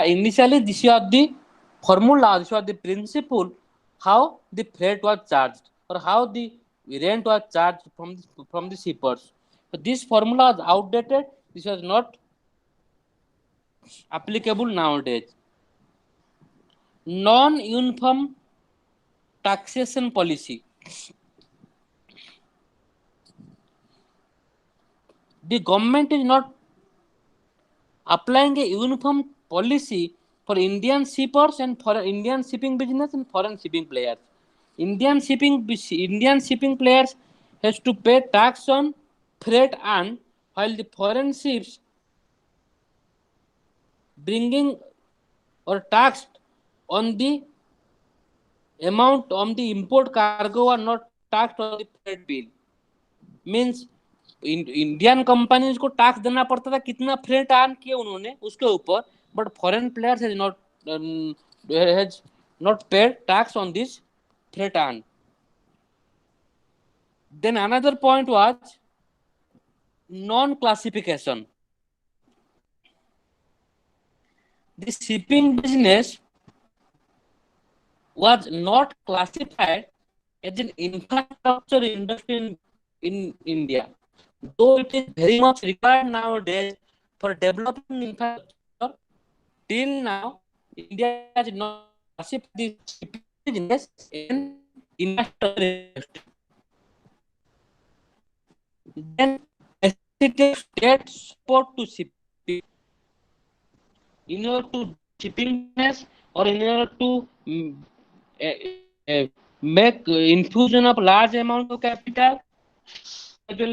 Initially this was the formula, this was the principle how the freight was charged or how the rent was charged from the shippers. But this formula is outdated, this was not applicable nowadays. Non-uniform taxation policy. The government is not applying a uniform policy for Indian shippers and for Indian shipping business and foreign shipping players. Indian shipping players has to pay tax on freight, and while the foreign ships bringing or taxed on the amount on the import cargo are not taxed on the freight bill. Means Indian companies को tax देना पड़ता था कितना freight आन किए उन्होंने उसके ऊपर, but foreign players has not paid tax on this freight आन. Then another point was non-classification. The shipping business was not classified as an infrastructure industry in India, though it is very much required nowadays for developing infrastructure. Till now, India has not classified the shipping business in infrastructure industry. Then necessity of state support to shipping in order to shipping business or in order to make infusion of large amount of capital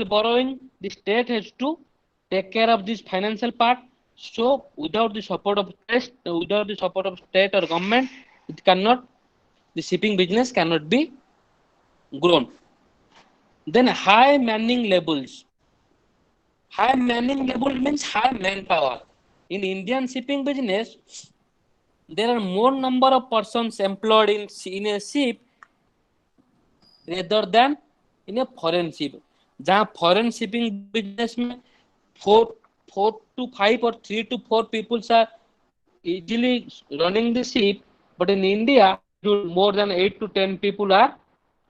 borrowing, the state has to take care of this financial part. So without the support of state or government, it cannot, the shipping business cannot be grown. Then high manning levels. High manning level means high manpower. In Indian shipping business, there are more number of persons employed in a ship rather than in a foreign ship. जहाँ foreign shipping business में 4 to 5 or 3 to 4 people are easily running the ship, but in India, more than 8 to 10 people are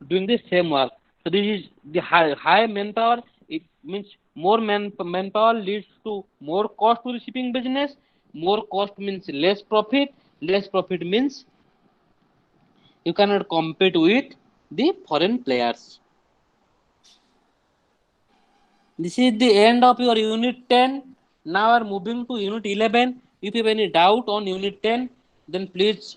doing the same work. So this is the high manpower. It means more manpower leads to more cost to the shipping business. More cost means less profit. Less profit means you cannot compete with the foreign players. This is the end of your unit 10. Now we are moving to unit 11. If you have any doubt on unit 10, then please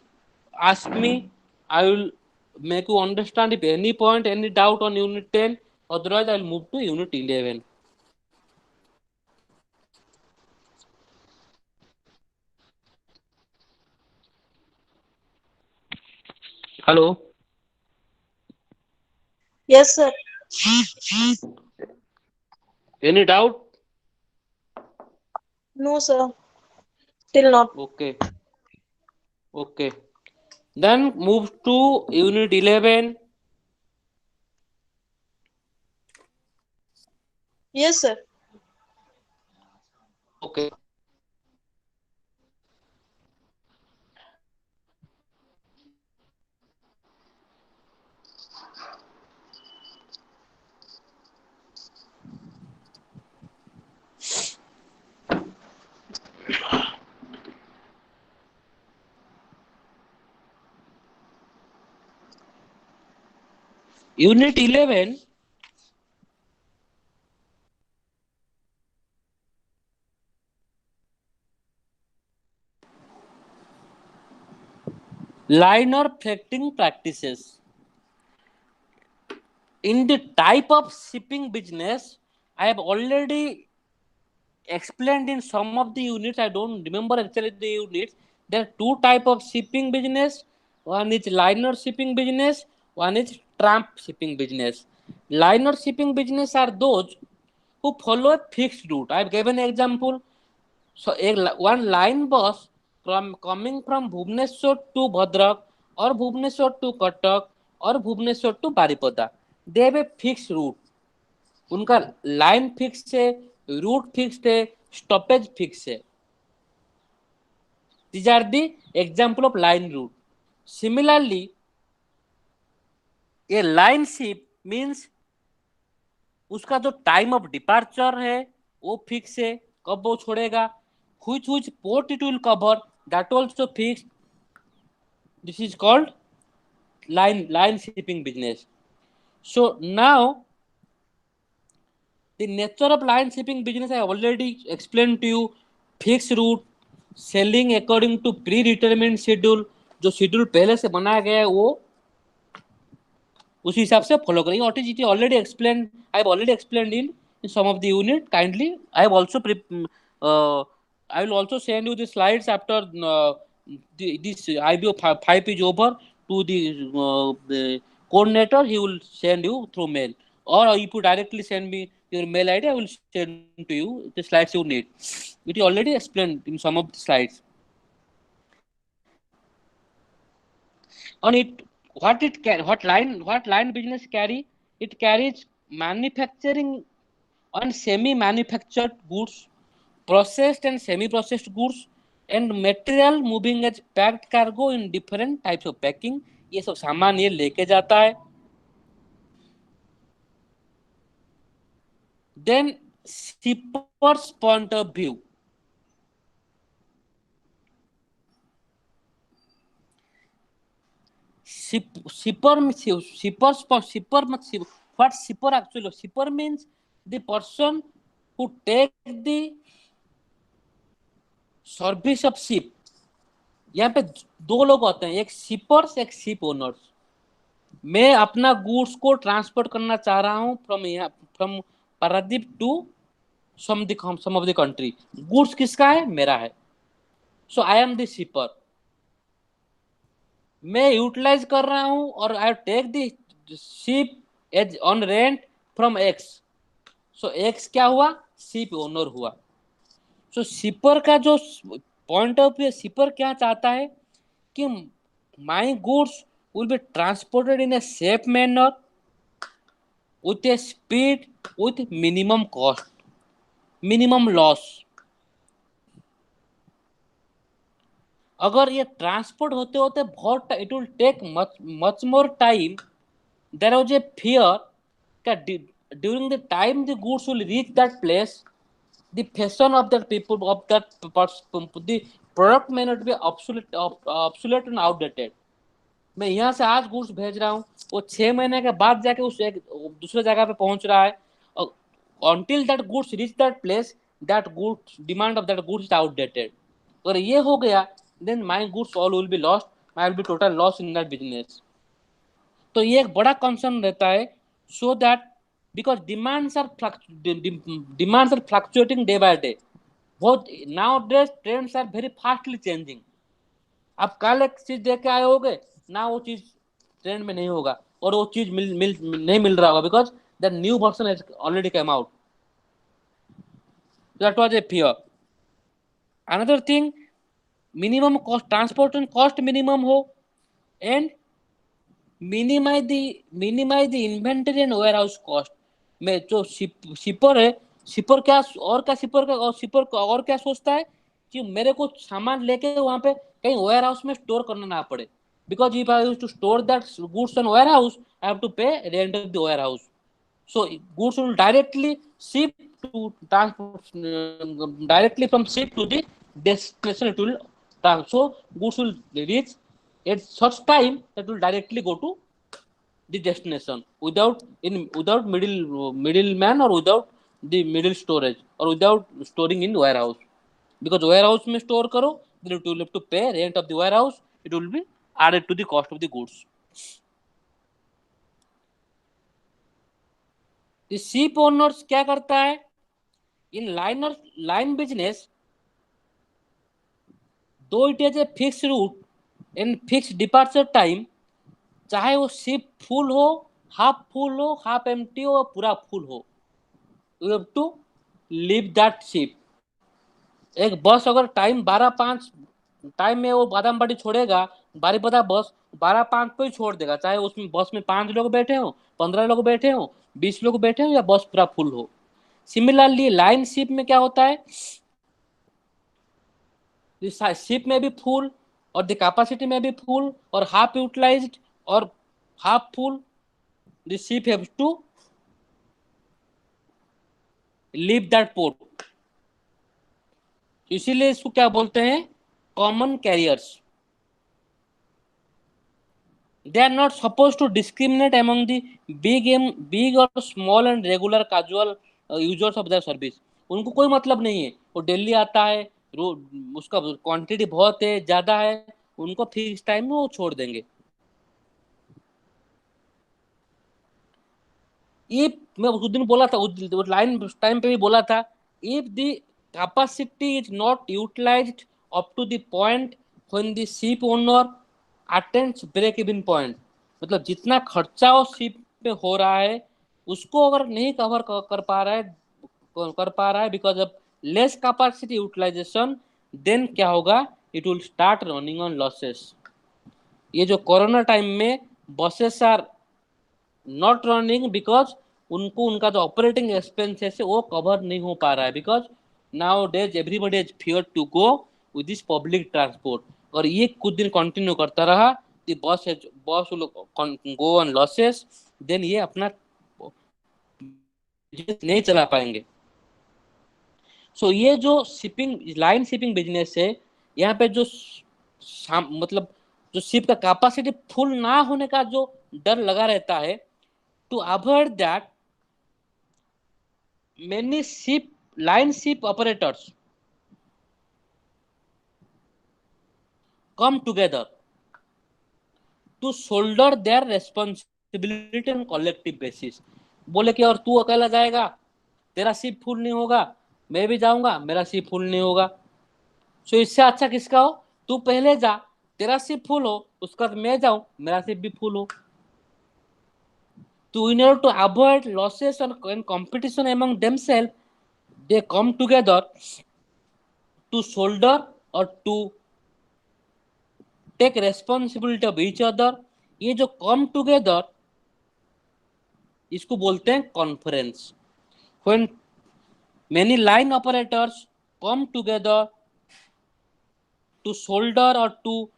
ask me. I will make you understand if any point, any doubt on unit 10. Otherwise, I will move to unit 11. Hello. Yes, sir. Any doubt? No, sir. Till not. Okay. Okay. Then move to unit 11. Yes, sir. Okay. Unit 11. Liner freighting practices. In the type of shipping business, I have already explained in some of the units. I don't remember actually the units. There are two type of shipping business. One is liner shipping business. One is tramp shipping business. Liner shipping business are those who follow a fixed route. I have given an example. So one line bus coming from Bhubaneswar to Bhadrak or Bhubaneswar to Cuttack or Bhubaneswar to Baripada. They have a fixed route. उनका line fix है, route fixed है, stoppage fix है. These are the example of line route. Similarly, a line ship means उसका जो time of departure है वो fix है, कब वो छोड़ेगा, which port it will cover, that also fixed. This is called line shipping business. So now the nature of line shipping business I already explained to you. Fixed route, selling according to predetermined schedule. जो schedule पहले से बनाया गया है वो उसी हिसाब से फॉलो करेंगे. What is it already explained? I have already explained in some of the unit. Kindly, I have also I will also send you the slides after this IBO 5 is over to the coordinator. He will send you through mail, or if you directly send me your mail ID, I will send to you the slides you need. It is already explained in some of the slides. On it, what line business carry? It carries manufacturing on semi-manufactured goods, processed and semi-processed goods, and material moving as packed cargo in different types of packing. ये सब सामान ये लेके जाता है. Then shipper's point of view. What shipper actually? Shipper means the person who take the service of ship. यहाँ पे दो लोग होते हैं, एक शिपर्स एक शिप ओनर्स. मैं अपना गुड्स को ट्रांसपोर्ट करना चाह रहा हूँ from Paradip to some of the country. Goods किसका है? मेरा है. So I am the shipper. मैं यूटिलाइज कर रहा हूँ और I take the ship as on rent from X. So X क्या हुआ? शिप ओनर हुआ. सो शिपर का जो पॉइंट ऑफ व्यू, शिपर क्या चाहता है कि my goods will be transported in a safe manner with a speed with minimum cost, minimum loss. अगर ये ट्रांसपोर्ट होते होते बहुत it will take much more time. There was a fear that during the time the goods will reach that place, the fashion of that people of that the product may not be obsolete and outdated. मैं यहाँ से आज goods भेज रहा हूँ, वो 6 महीने के बाद जाके उस एक दूसरे जगह पे पहुंच रहा है. until that goods reach that place, that goods demand of that goods is outdated. अगर ये हो गया, then my goods all will be lost. I will be total loss in that business. तो ये एक बड़ा कंसर्न रहता है. so that because demands are fluctuating day by day. बहुत nowadays trends are very fastly changing. आप कल एक चीज देख के आए होगे ना, वो चीज ट्रेंड में नहीं होगा और वो चीज नहीं मिल रहा होगा because the new version has already come out. That was a fear. Another thing, minimum cost, transport and cost minimum हो and minimize the inventory and warehouse cost. में जो शिपर है, शिपर क्या और क्या शिपर और क्या सोचता है कि मेरे को सामान लेके वहां पे कहीं वेयर हाउस में स्टोर करना ना पड़े. Because if I used to store that goods in warehouse, I have to pay rent of the warehouse. So goods will directly ship to transport directly from ship to the destination. It will so goods will reach at such time that will directly go to the destination without middleman or without the middle storage or without storing in warehouse. Because warehouse में store करो, then it will have to pay rent of the warehouse. It will be added to the cost of the goods. The ship owners क्या करता है? In line business, though it is a fixed route and fixed departure time, चाहे वो ship full हो, half full हो, half empty हो, पूरा full हो, you have to leave that ship. एक बस अगर टाइम 12:05 टाइम में वो बादामबाड़ी छोड़ेगा, बारीपदा बस 12:05 पे ही छोड़ देगा, चाहे उसमें बस में 5 लोग बैठे हो, 15 लोग बैठे हो, 20 लोग बैठे हो या बस पूरा फुल हो. सिमिलरली लाइन शिप में क्या होता है? शिप में भी फुल और द कैपेसिटी में भी फुल और हाफ यूटिलाइज्ड और half full. The ship have to leave that port. इसीलिए इसको क्या बोलते हैं? Common carriers. They are not supposed to discriminate among the big or small and regular casual users of their service. उनको कोई मतलब नहीं है, वो डेली आता है, उसका क्वांटिटी बहुत है, ज्यादा है, उनको फिक्स टाइम में वो छोड़ देंगे. इफ मैं उस दिन बोला था, उस लाइन टाइम पे भी बोला था, if the capacity is not utilised up to the point when the ship owner attends break even point, मतलब जितना खर्चा उस शिप पे हो रहा है उसको अगर नहीं कवर कर पा रहा है because of less capacity utilisation, then क्या होगा, it will start running on losses. ये जो कोरोना टाइम में buses are not running because उनको उनका जो ऑपरेटिंग एक्सपेंसेस है वो कवर नहीं हो पा रहा है, because nowadays everybody is fear to go with this public transport. और ये कुछ दिन कंटिन्यू करता रहा, the bus go on losses, then ये अपना नहीं चला पाएंगे. सो ये जो शिपिंग लाइन शिपिंग बिजनेस है, यहाँ पे जो मतलब जो शिप का कैपेसिटी फुल ना होने का जो डर लगा रहता है, to avoid that many line ship operators come together to shoulder their responsibility on collective basis. बोले कि और तू अकेला जाएगा, तेरा शिप फुल नहीं होगा, मैं भी जाऊंगा, मेरा शिप फुल नहीं होगा. सो इससे अच्छा किसका हो, तू पहले जा, तेरा शिप फुल हो, उसका मैं जाऊं, मेरा शिप भी फुल हो. To in order to avoid losses and competition among themselves, they come together to shoulder or to take responsibility of each other. ये जो come together इसको बोलते हैं conference. When many line operators come together to shoulder or to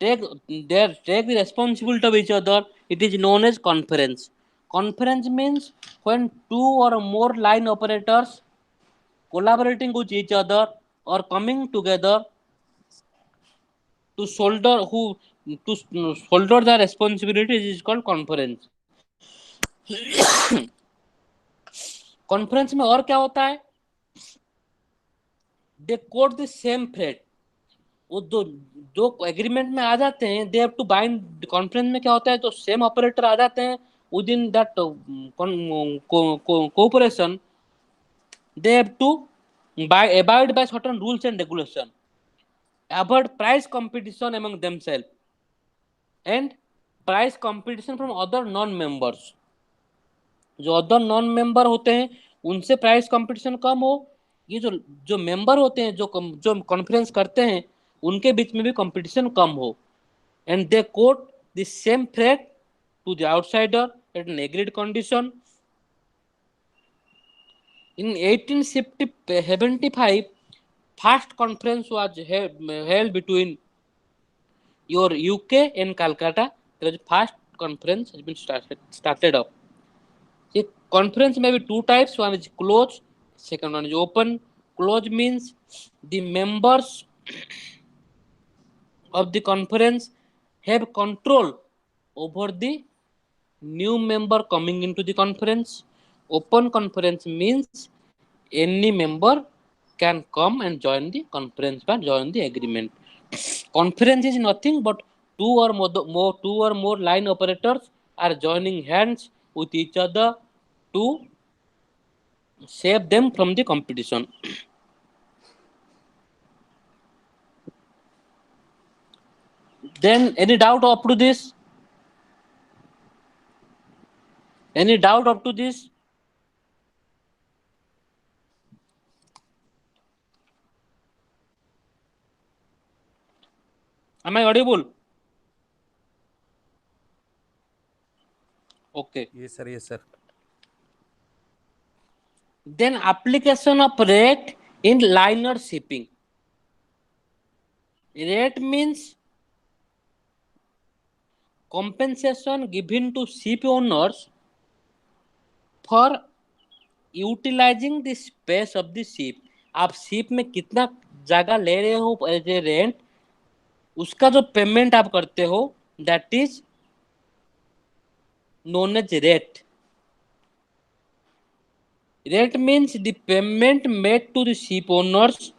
take the responsibility of each other, it is known as conference. Conference means when two or more line operators collaborating with each other or coming together to shoulder the responsibilities is called conference. Conference में और क्या होता है, they quote the same freight. वो जो agreement में आ जाते हैं, they have to bind. Conference में क्या होता है, तो सेम ऑपरेटर आ जाते हैं within that cooperation, they have to abide by certain rules and regulation, avoid price competition among themselves and price competition from other non members. जो other non member होते हैं उनसे प्राइस कंपटीशन कम हो, ये जो मेंबर होते हैं जो कॉन्फ्रेंस करते हैं उनके बीच में भी कंपटीशन कम हो. And they quote the same freight to the outsider at an agreed condition. In 1875, first conference was held between your UK and Calcutta. The first conference has been started up. The conference may be two types. One is closed, second one is open. Closed means the members of the conference have control over the new member coming into the conference. Open conference means any member can come and join the conference by join the agreement. Conference is nothing but two or more line operators are joining hands with each other to save them from the competition. Then any doubt up to this? Any doubt up to this? Am I audible? Okay. Yes, sir. Yes, sir. Then application of rate in liner shipping. Rate means compensation given to ship owners for utilizing the space of the ship. आप ship में कितना जगह ले रहे हो as a rent, उसका जो payment आप करते हो that is known as rate. Rate means the payment made to the ship owners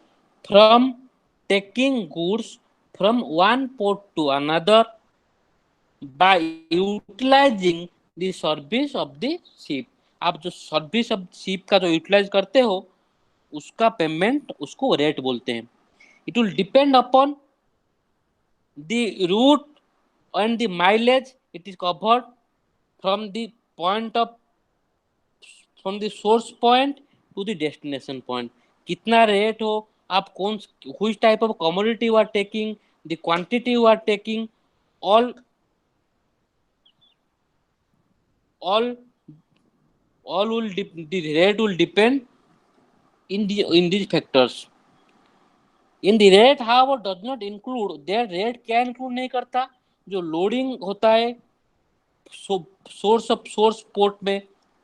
from taking goods from one port to another by utilizing the service of the ship. आप जो service of ship का जो utilise करते हो उसका payment उसको rate बोलते हैं. It will depend upon the route and the mileage it is covered from the point of from the source point to the destination point. कितना रेट हो, आप कौन which type of commodity you are taking, the quantity you are taking, all will the rate will depend in these factors. In the rate however does not include, that rate क्या include नहीं करता जो loading होता है source port में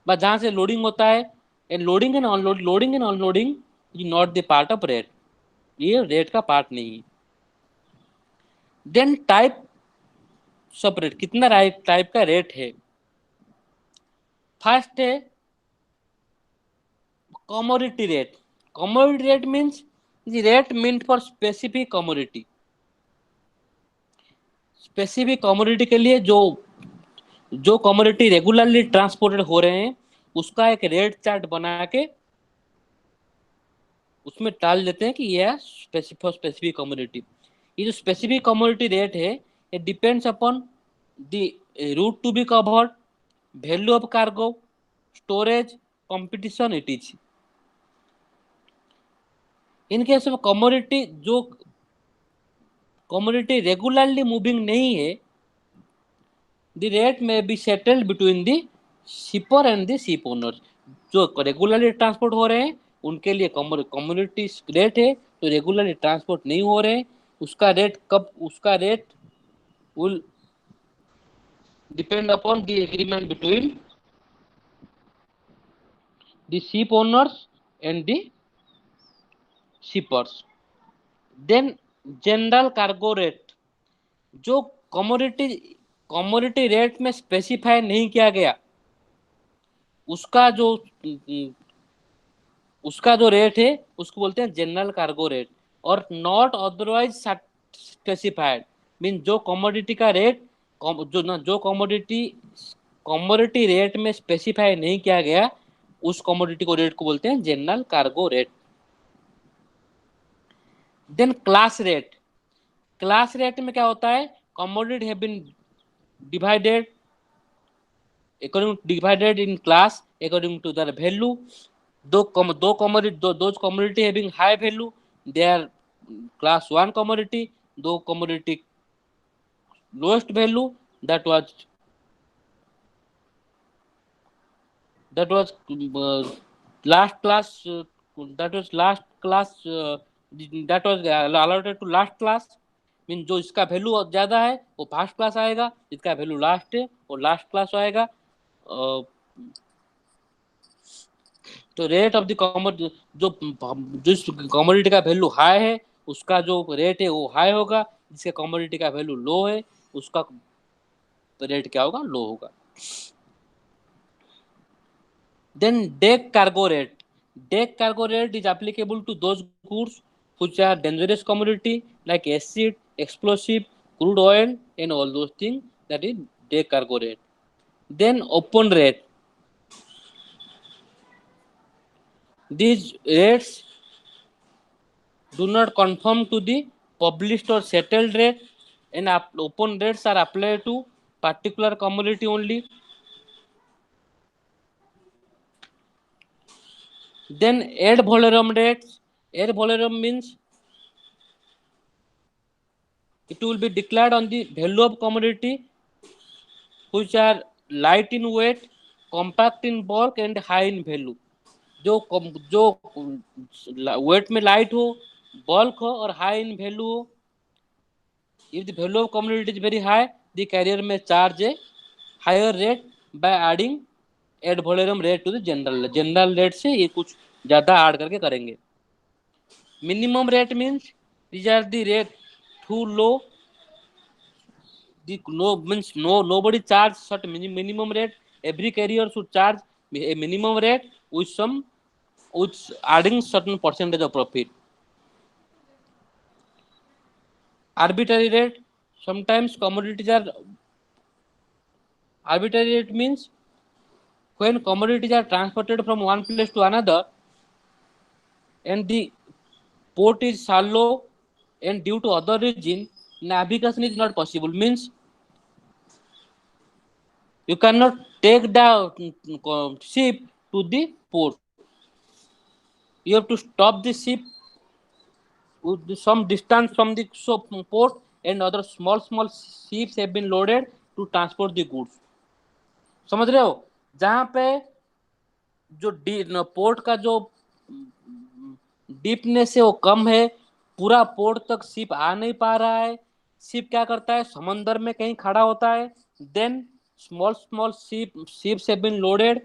बस जहाँ से लोडिंग होता है. And loading and unloading is not the part of rate, ये रेट का पार्ट नहीं है. देन टाइप सब रेट, कितना टाइप का रेट है. फर्स्ट है commodity rate. Commodity rate means the rate meant for specific commodity. Specific commodity के लिए जो कमोडिटी रेगुलरली ट्रांसपोर्टेड हो रहे हैं उसका एक रेट चार्ट बना के उसमें डाल देते हैं कि यह स्पेसिफिक कमोडिटी. ये जो स्पेसिफिक कमोडिटी रेट है it depends upon the route to be covered, value of cargo, storage, competition etc. In case of commodity जो commodity regularly moving नहीं है, the rate may be settled between the shipper and the ship owners. जो regularly transport हो रहे हैं उनके लिए community rate है, तो रेगुलरली ट्रांसपोर्ट नहीं हो रहे हैं उसका rate will depend upon the agreement between the ship owners and the shippers. Then general cargo rate, जो कमोडिटी रेट में स्पेसिफाई नहीं किया गया उसका जो रेट है उसको बोलते हैं जनरल कार्गो रेट. और नॉट अदरवाइज स्पेसिफाइड मीन जो कमोडिटी का रेट जो कमोडिटी रेट में स्पेसिफाई नहीं किया गया उस कमोडिटी को रेट को बोलते हैं general cargo rate. Then class rate. Class rate में क्या होता है, commodity have been divided in class according to their value. Those commodity having high value they are class 1 commodity. Those commodity lowest value that was last class that was allotted to last class. Mean जो इसका value ज्यादा है वो first class आएगा, जिसका value last है वो last class आएगा. तो रेट ऑफ द कमोडिटी जिस कमोडिटी का वैल्यू हाई है उसका जो रेट है वो हाई होगा, जिसके कमोडिटी का वैल्यू लो है उसका रेट क्या होगा, लो होगा. Then deck cargo rate. Deck cargo rate is applicable to those goods which are dangerous commodity like acid, explosive, crude oil and all those things, that is day cargo rate. Then open rate. These rates do not conform to the published or settled rate, and open rates are applied to particular commodity only. Then ad valorem rates. Ad valorem means it will be declared on the value of commodity which are light in weight, compact in bulk and high in value. जो weight में light हो, bulk हो और high in value हो. If the value of commodity is very high the carrier में charge a higher rate by adding ad volume rate to the general rate से ये कुछ ज्यादा ऐड करके करेंगे. Minimum rate means these are the rate too low the no means nobody charge certain minimum rate. Every carrier should charge a minimum rate with some with adding certain percentage of profit. Arbitrary rate, sometimes commodities are arbitrary rate means when commodities are transported from one place to another and the port is shallow and due to other reason navigation is not possible, means you cannot take the ship to the port. You have to stop the ship with some distance from the port, and other small ships have been loaded to transport the goods. समझ रहे हो? जहां पे जो port का जो deepness है वो कम है, पूरा पोर्ट तक शिप आ नहीं पा रहा है, शिप क्या करता है, समंदर में कहीं खड़ा होता है, then small ships have been loaded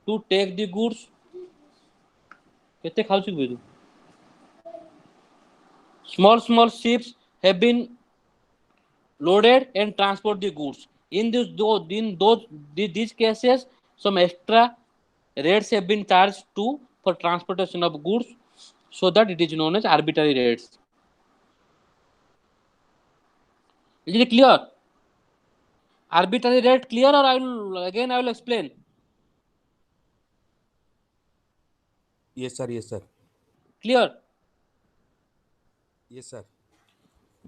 to take the goods. कितने खाऊ भी small ships have been loaded and transport the goods. In these cases, some extra rates have been charged too for transportation of goods, so that it is known as arbitrary rates. Is it clear? Arbitrary rate clear, or I will explain. Yes, sir. Yes, sir. Clear? Yes, sir.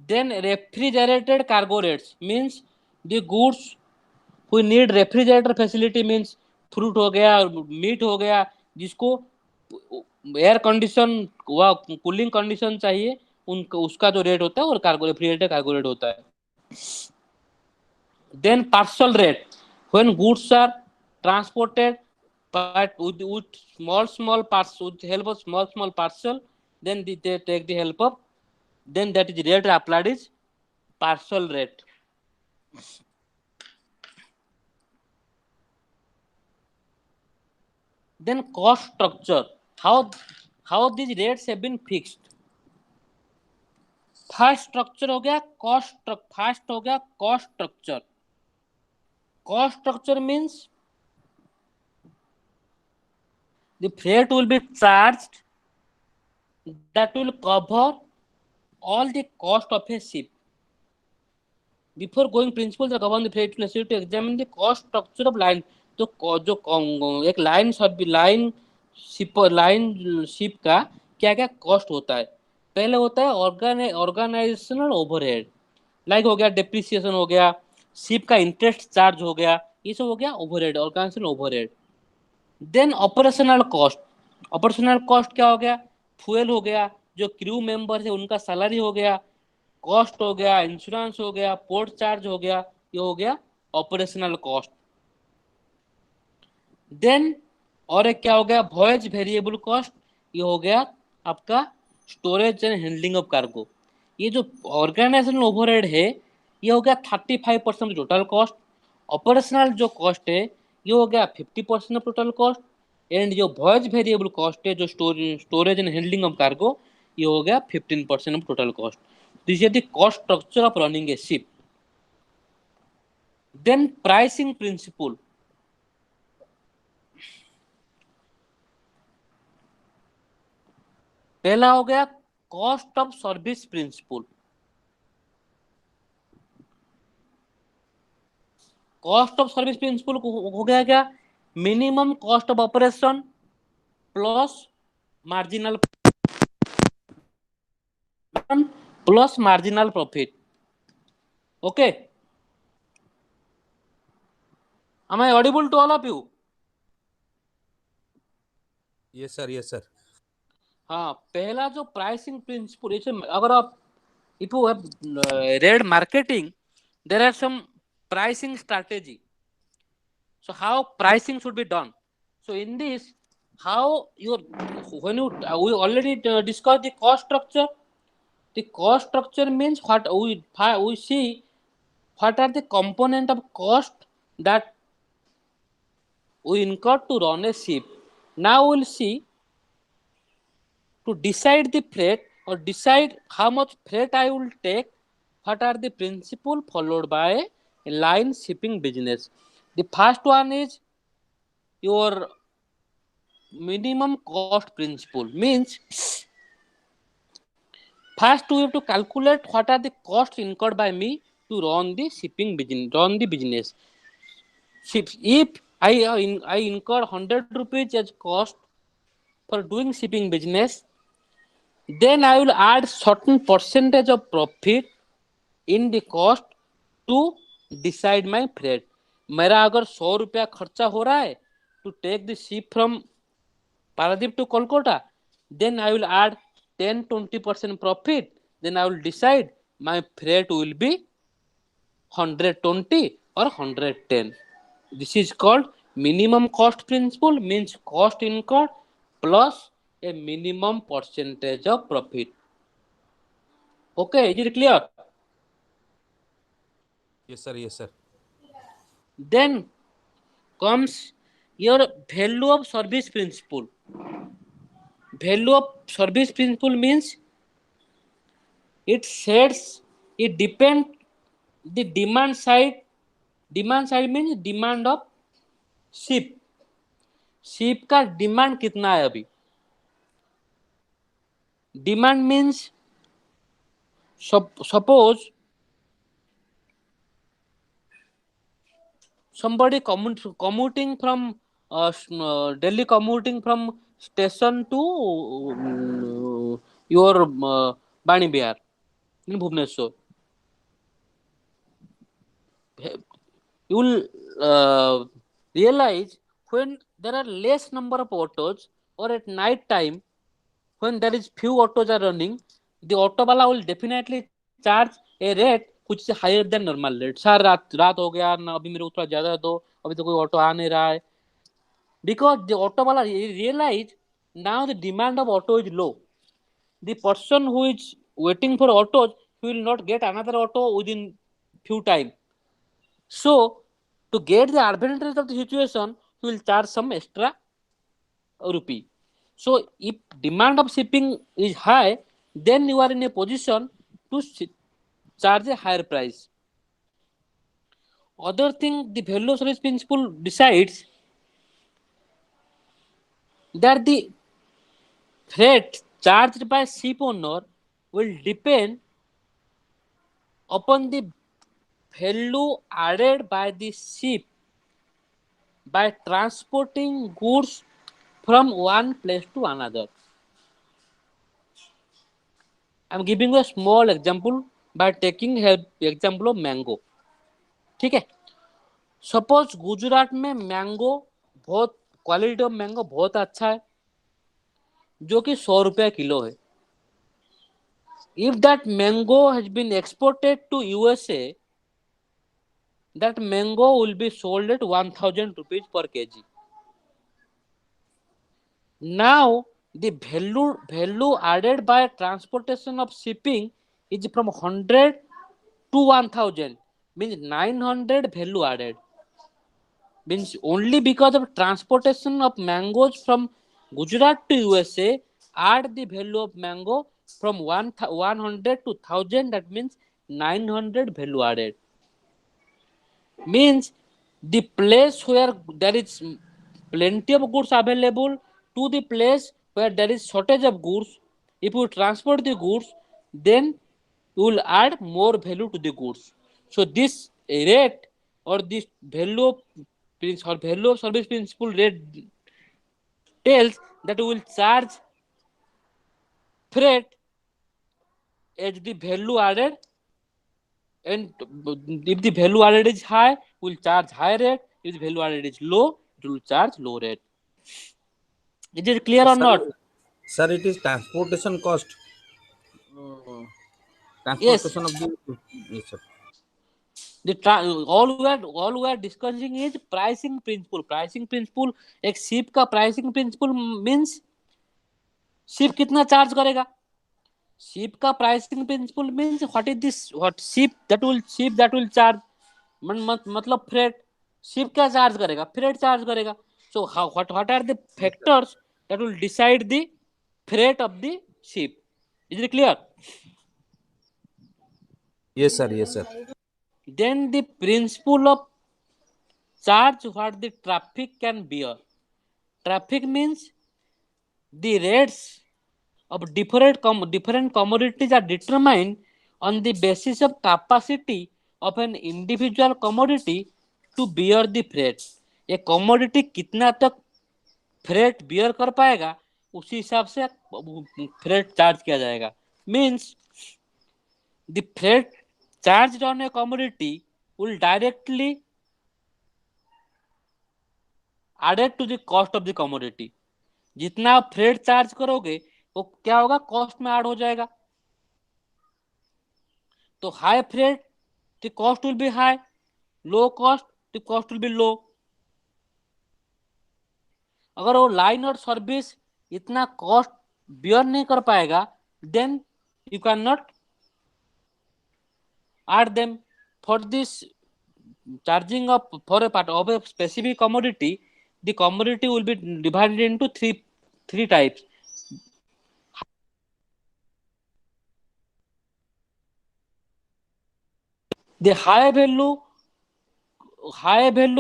Then refrigerated cargo rates means the goods who need refrigerator facility, means fruit हो गया, meet हो गया, जिसको air condition व cooling condition चाहिए, उनका उसका जो रेट होता है वो कार्गो रेफ्रिजरेटेड कार्गो रेट होता है. Then parcel rate, when goods are transported but with small parts, with help of small parcel, then they take the help of, then that is rate applied is parcel rate. Then cost structure, how these rates have been fixed. First structure हो गया cost, first हो गया cost structure. Cost structure means the freight will be charged that will cover all the cost of a ship. Before going principles that govern the freight, we need to examine the cost structure of line. तो जो एक line सब line ship का क्या क्या cost होता है. पहले होता है ऑर्गेनाइजेशनल ओवरहेड, लाइक हो गया डेप्रिसिएशन हो गया, शिप का इंटरेस्ट चार्ज हो गया, ये सब हो गया overhead, organisational overhead. Then operational cost, operational cost क्या हो गया, फ्यूल हो गया, जो क्रू मेंबर है उनका सैलरी हो गया, कॉस्ट हो गया, इंश्योरेंस हो गया, पोर्ट चार्ज हो गया, ये हो गया ऑपरेशनल कॉस्ट. देन और एक क्या हो गया, वॉयज वेरिएबल कॉस्ट, ये हो गया आपका storage and handling of cargo. ये जो ऑर्गेनाइजेशनल ओवरहेड है ये हो गया 35% टोटल कॉस्ट. ऑपरेशनल जो कॉस्ट है ये हो गया 50% टोटल कॉस्ट. एंड जो वॉयज वेरिएबल कॉस्ट है, जो storage and handling of cargo, ये हो गया 15% of total cost. This is the cost structure of running a ship. Then pricing principle, पहला हो गया cost of service principle. Cost of service principal हो गया क्या, minimum cost of operation plus marginal profit. Okay, am I audible to all of you? Yes, sir. Yes, sir. हाँ, पहला जो pricing principal, इसे अगर आप if you have read marketing, there are some pricing strategy. So how pricing should be done? So in this, how you when you we already discussed the cost structure. The cost structure means what we see what are the component of cost that we incur to run a ship. Now we'll see to decide the freight or decide how much freight I will take, what are the principle followed by line shipping business. The first one is your minimum cost principle. Means first we have to calculate what are the costs incurred by me to run the shipping business. If I incur 100 rupees as cost for doing shipping business, then I will add certain percentage of profit in the cost to decide my freight. मेरा अगर 100 रुपया खर्चा हो रहा है to take the ship from Paradip to Kolkata, then I will add 10-20% profit. Then I will decide my freight will be 120 or 110. This is called minimum cost principle, means cost incurred plus a minimum percentage of profit. Okay, is it clear? Yes, sir. Yes, sir. Then comes your value of service principle. Value of service principle means it sets, it depends the demand side. Demand side means demand of ship. Ship का demand कितना है अभी. Demand means suppose somebody commuting from Delhi, commuting from station to your Bani Bihar in Bhubaneswar. You will realize when there are less number of autos or at night time when there is few autos are running, the auto wala will definitely charge a rate which is higher than normal rate. Sir रात हो गया ना, अभी मेरे को थोड़ा ज्यादा दो, अभी तो कोई ऑटो आ नहीं रहा है. Because the auto wala realize now the demand of auto is low. The person who is waiting for autos, he will not get another auto within few time. So to get the advantage of the situation, he will charge some extra rupee. So if demand of shipping is high, then you are in a position to charge a higher price. Other thing, the value of service principle decides that the freight charged by ship owner will depend upon the value added by the ship by transporting goods from one place to another. I am giving you a small example by taking example of mango. ठीक है. Suppose Gujarat में mango बहुत quality of mango बहुत अच्छा है जो कि 100 रुपया किलो है. If that mango has been exported to USA, that mango will be sold at 1000 rupees per kg. Now the value added by transportation of shipping is from 100 to 1000, means 900 value added. Means only because of transportation of mangoes from Gujarat to USA add the value of mango from 100 to 1000, that means 900 value added. Means the place where there is plenty of goods available to the place where there is shortage of goods, if you transport the goods, then you will add more value to the goods. So this rate or this value of service principle rate tells that we will charge freight as the value added, and if the value added is high, we will charge high rate. If the value added is low, it will charge low rate. Is it clear or not? Sir, it is transportation cost. Yes. Transportation of the. Yes, sir. all we are discussing is pricing principle. Pricing principle, एक ship का pricing principle means ship कितना charge करेगा. Ship का pricing principle means what is this, what ship that will charge, मतलब freight. Ship क्या charge करेगा, freight charge करेगा. So what are the factors that will decide the freight of the ship? Is it clear? Yes, sir. Yes, sir. Then the principle of charge what the traffic can bear. Traffic means the rates of different commodities are determined on the basis of capacity of an individual commodity to bear the freight. ये commodity कितना तक freight bear कर पाएगा उसी हिसाब से freight charge किया जाएगा. Means the freight charged on a commodity will directly added to the cost of the commodity. जितना आप फ्रेट चार्ज करोगे वो क्या होगा कॉस्ट में ऐड हो जाएगा. तो high freight the cost will be high, low cost the cost will be low. अगर वो लाइन और सर्विस इतना कॉस्ट बियर नहीं कर पाएगा then you can not add them. For this charging of for a part of a specific commodity, the commodity will be divided into three types. The high value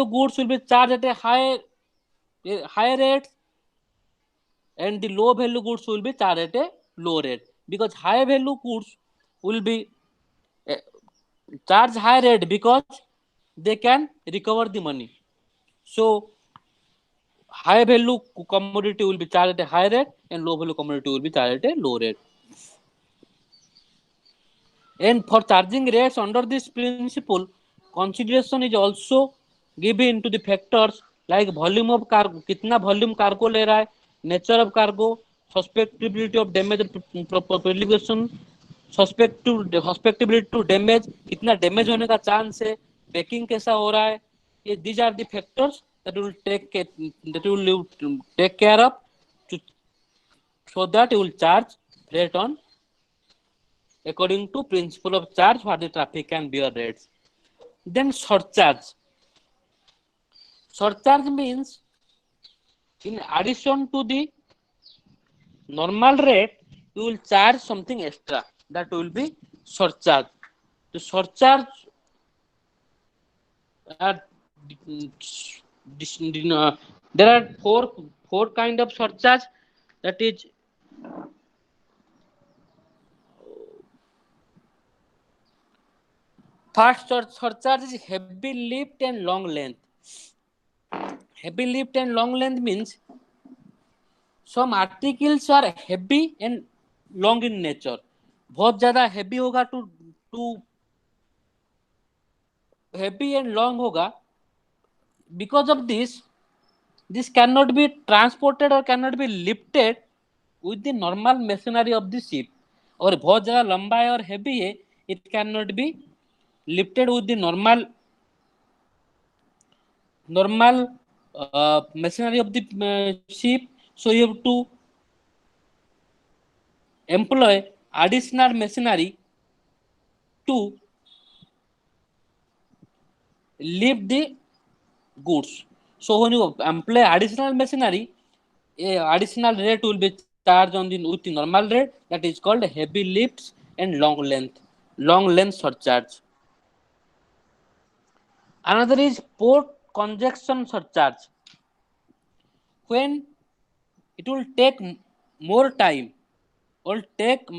goods will be charged at a high rate, and the low value goods will be charged at a low rate, because high value goods will be charged high rate because they can recover the money. So high value commodity will be charged at a high rate and low value commodity will be charged at a low rate. And for charging rates under this principle, consideration is also given to the factors like volume of cargo, कितना volume cargo ले रहा है, nature of cargo, susceptibility of damage proliferation, susceptibility to damage, कितना damage होने का chance है, packing कैसा हो रहा है. ये these are the factors that will take care of to, so that you will charge rate on according to principle of charge for the traffic and bear rates. Then surcharge. Surcharge means in addition to the normal rate, you will charge something extra. That will be surcharge. The surcharge are there are four kind of surcharge. That is first surcharge is heavy lift and long length. Heavy lift and long length means some articles are heavy and long in nature. बहुत ज्यादा heavy होगा to heavy and long होगा. Because of this cannot be transported or cannot be lifted with the normal machinery of the ship. और बहुत ज्यादा लंबा है और heavy है, it cannot be lifted with the normal machinery of the ship. So you have to employ additional machinery to lift the goods. So when you employ additional machinery, additional rate will be charged on with the normal rate. That is called heavy lifts and long length surcharge. Another is port congestion surcharge. When it will take more time or take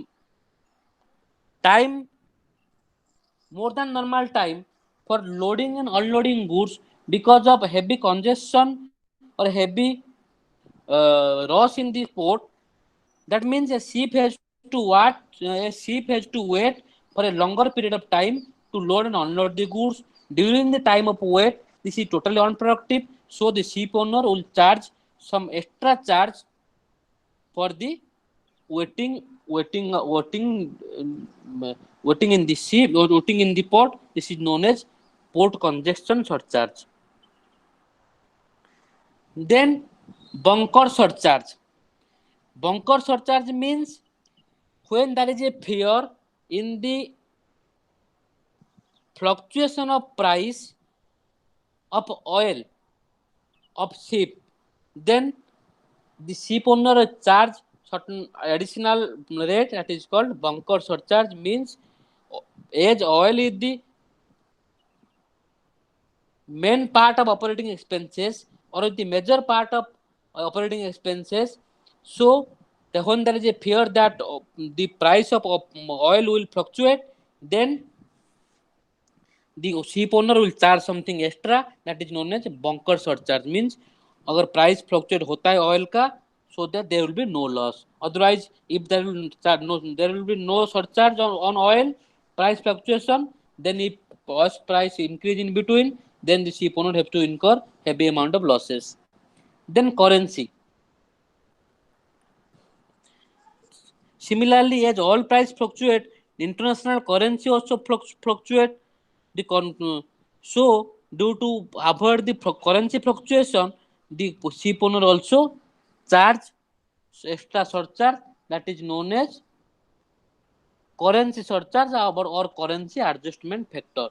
time more than normal time for loading and unloading goods because of heavy congestion or heavy rush in the port. That means a ship has to wait for a longer period of time to load and unload the goods. During the time of wait, this is totally unproductive. So the ship owner will charge some extra charge for the waiting in the ship or waiting in the port. This is known as port congestion surcharge. Then bunker surcharge. Bunker surcharge means when there is a fear in the fluctuation of price of oil of ship, then the ship owner charge certain additional rate, that is called bunker surcharge. Means as oil is the main part of operating expenses or the major part of operating expenses. So when there is a fear that the price of oil will fluctuate, then the ship owner will charge something extra, that is known as bunker surcharge. Means अगर price fluctuate होता है oil का, so that there will be no loss. Otherwise, if there will be no surcharge on oil price fluctuation, then if oil price increase in between, then the ship owner have to incur heavy amount of losses. Then currency. Similarly, as oil price fluctuate, international currency also fluctuate. So due to avoid the currency fluctuation, the ship owner also charge extra surcharge, that is known as currency surcharge or currency adjustment factor.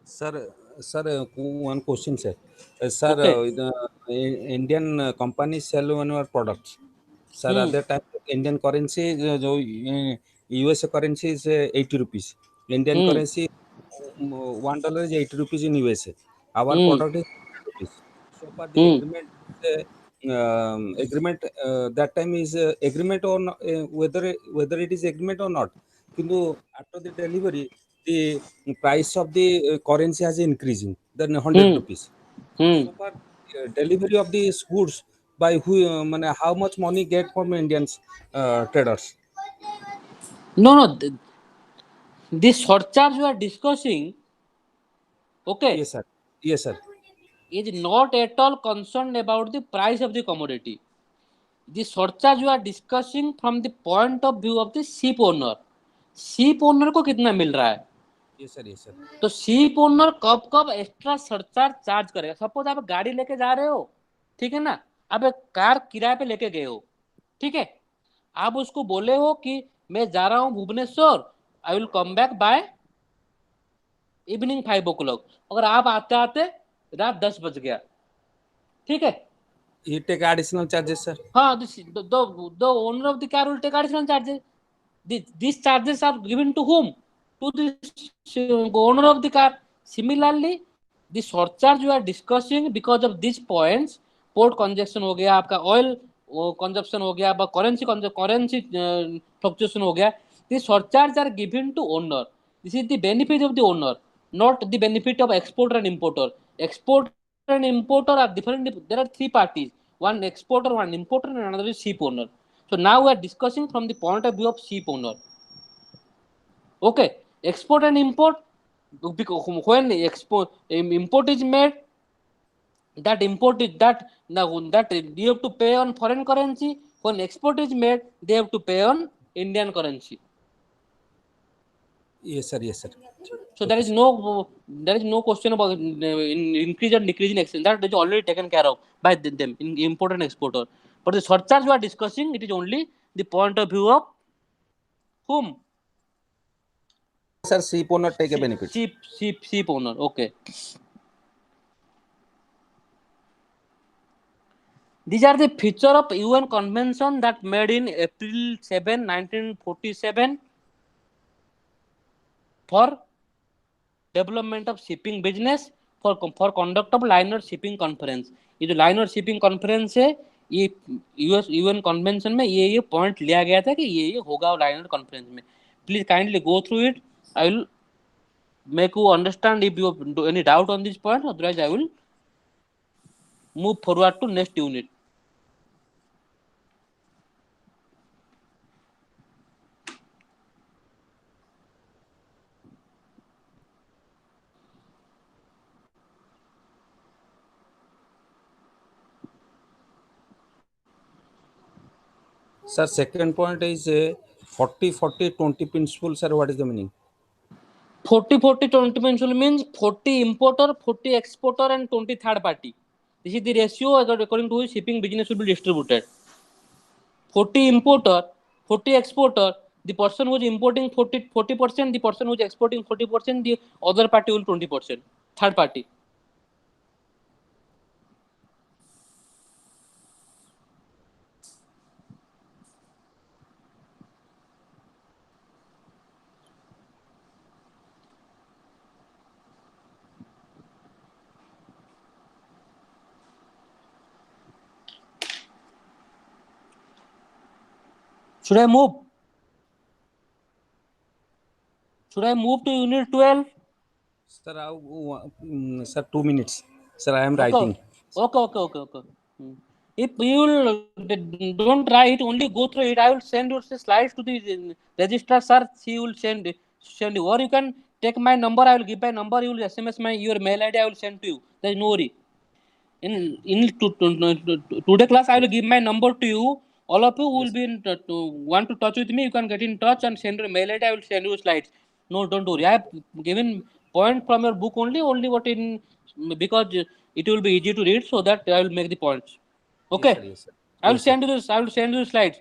Sir, one question, sir. Sir, Okay. the Indian companies sell one of our products. Sir, at Hmm. that time, Indian currency, US currency is 80 rupees. Indian Hmm. currency, $1 is 80 rupees in USA. Our Hmm. product is 100 rupees. So far, the Hmm. agreement that time is agreement or not, whether it is agreement or not. Kintu after the delivery, the price of the currency has increasing than 100 Hmm. rupees. Hmm. So far, delivery of these goods by who, how much money get from Indians traders? No, no. This surcharge we are discussing, okay, Yes, sir. Yes, sir. is not at all concerned about the price of the commodity. The surcharge you are discussing from the point of view of the ship owner. Ship owner को कितना मिल रहा है, Yes, sir. Yes, sir. तो ship owner कब कब extra surcharge charge करेगा. Suppose आप गाड़ी लेके जा रहे हो, ठीक है ना, आप एक कार किराए पे लेके गए हो, ठीक है, आप उसको बोले हो कि मैं जा रहा हूं Bhubaneswar, I will come back by evening 5 o'clock. अगर आप आते आते रात 10 बज गया, ठीक है, You take additional charges, sir. हाँ, the owner of the car will take additional charges. These charges are given to whom? To the owner of the car. Similarly, the surcharge you are discussing because of these points, port congestion हो गया, आपका oil consumption हो गया, currency fluctuation हो गया. These surcharges are given to owner. This is the benefit of the owner, not the benefit of exporter and importer. Exporter and importer are different. There are three parties: one exporter, one importer, and another is ship owner. So now we are discussing from the point of view of ship owner. Okay, export and import. Because when import is made, that import is that now that you have to pay on foreign currency. When export is made, they have to pay on Indian currency. Yes, sir. Yes, sir. So Okay, sir. there is no question about increase or decrease in exchange. That is already taken care of by them in importer and exporter. But the surcharge we are discussing, it is only the point of view of whom? Sir, ship owner take a benefit. Ship owner. Okay. These are the feature of UN Convention that made in April 7, 1947 for development of shipping business for conduct of liner shipping conference. ये जो liner shipping conference है, ये US UN convention में ये point लिया गया था कि ये होगा लाइनर कॉन्फ्रेंस में. Please kindly go through it. I will make you understand if you have any doubt on this point. Otherwise, I will move forward to next unit. Sir, second point is 40-40-20 principle. Sir, what is the meaning? 40-40-20 principle means 40 importer, 40 exporter, and 20 third party. This is the ratio according to which shipping business will be distributed. 40 importer, 40 exporter. The person who is importing 40%, the person who is exporting 40%, the other party will 20%. Third party. Should I move? Should I move to unit 12? Sir, sir, 2 minutes. Sir, I am Okay. writing. Okay. If you don't write, only go through it. I will send your slides to the registrar, sir. He will send you, or you can take my number. I will give my number. You will SMS your mail ID. I will send to you. There is no worry. Today class, I will give my number to you. All of you who will be want to touch with me. You can get in touch and send your mail ID. I will send you slides. No, don't worry. I have given point from your book only what in, because it will be easy to read, so that I will make the points. Okay. Yes, sir. I will Yes, sir. send you this. I will send you the slides.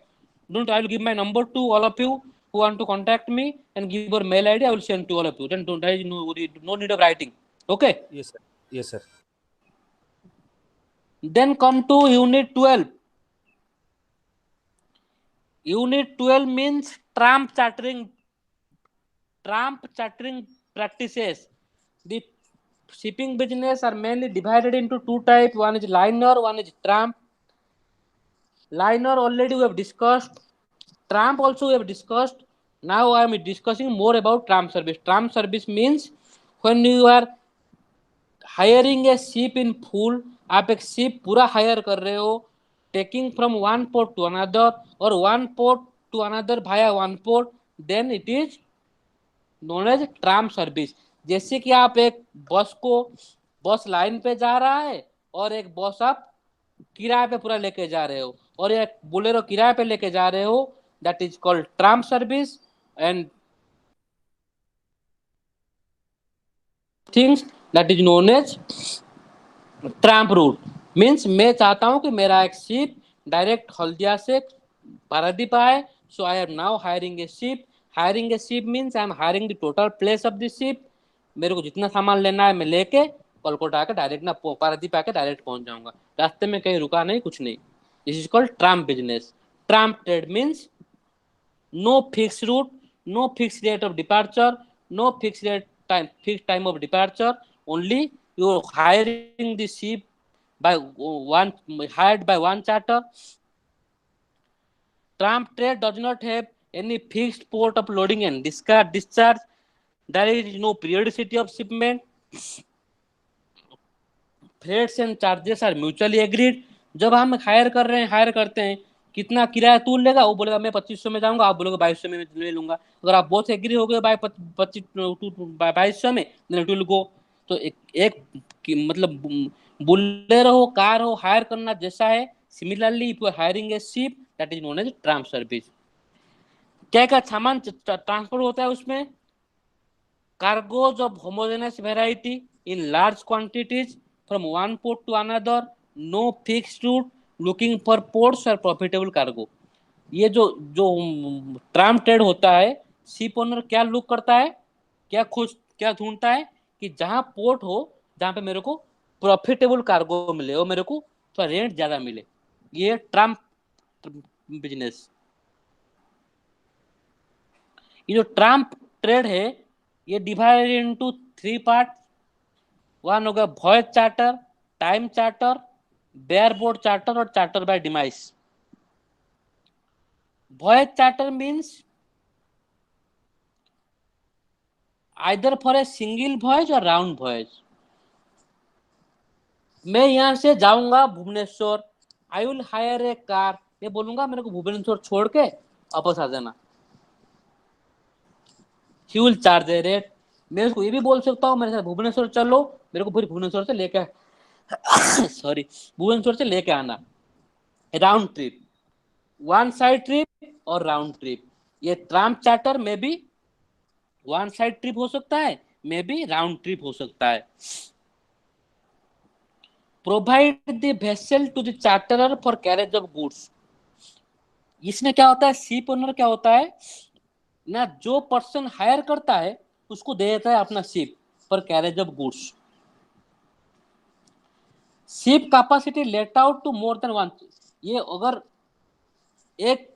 I will give my number to all of you who want to contact me and give your mail ID. I will send to all of you. Then don't I no need of writing. Okay. Yes, sir. Yes, sir. Then come to unit 12. Unit 12 means tramp chartering practices. The shipping business are mainly divided into two types. One is liner, one is tramp. Liner already we have discussed. Tramp also we have discussed. Now I am discussing more about tramp service. Tramp service means when you are hiring a ship in full, आप एक ship पूरा hire कर रहे हो, taking from one port to another or one port to another via one port, then it is known as tramp service. जैसे कि आप एक बस लाइन पे जा रहा है और एक बस आप किराए पे पूरा लेके जा रहे हो और एक बोलेरो किराए पे लेके जा रहे हो, that is called tramp service. And things that is known as tramp route means मैं चाहता हूं कि मेरा एक शिप डायरेक्ट हल्दिया से पारादीप आए. So I am now hiring a ship means I am hiring the total place of the ship. मेरे को जितना सामान लेना है मैं लेके कोलकाता आके डायरेक्ट ना पारादीप आके डायरेक्ट पहुंच जाऊंगा, रास्ते में कहीं रुका नहीं, कुछ नहीं. This is called tramp business. Tramp trade means no fix route, no fix date of departure, no fix time of departure. Only you are hiring the ship hired by one charter. Tramp trade does not have any fixed port of loading and discharge. There is no periodicity of shipment. Freights and charges are mutually agreed. जब हम higher करते हैं, कितना किराया तू लेगा, वो बोलेगा मैं 2500 में जाऊंगा, आप बोलोगे 2200 में ले लूंगा. अगर आप बोथ एग्री हो गए बाय 2200 में, then it will go. तो एक मतलब बुलेरो हो, कार हो, हायर करना जैसा है. Similarly if you are hiring a ship, that is known as trans service. क्या सामान ट्रांसफर होता है उसमें? Cargoes of homogeneous variety in large quantities from one port to another, no fixed route, looking for ports और profitable cargo. ये जो trans trade होता है, शिप ओनर क्या लुक करता है, क्या ढूंढता है कि जहां पोर्ट हो, जहां पे मेरे को प्रॉफिटेबल कार्गो मिले और मेरे को थोड़ा रेंट ज्यादा मिले. ये ट्रम्प बिजनेस. ये जो ट्रम्प ट्रेड है, ये डिवाइडेड इनटू 3 पार्ट. वन हो गया voyage charter, time charter, bareboat charter और charter by demise. Voyage charter means either for a single voyage or round voyage. मैं यहां से जाऊंगा Bhubaneswar, I will hire a car. मैं बोलूंगा मेरे को भुवनेश्वर छोड़ के वापस आ जाना. He will charge a rate. मैं उसको ये भी बोल सकता हूँ मेरे साथ भुवनेश्वर चलो, मेरे को फिर भुवनेश्वर से लेके भुवनेश्वर से लेके आना. Round trip, one side trip और राउंड ट्रिप. ये ट्रांप चार्टर में भी वन साइड ट्रिप हो सकता है, मे बी राउंड ट्रिप हो सकता है. Provide the vessel to the charterer for carriage of goods. इसमें क्या होता है, शिप ओनर क्या होता है ना, जो पर्सन हायर करता है उसको दे देता है अपना ship for carriage of goods. Ship capacity let out to more than one. ये अगर एक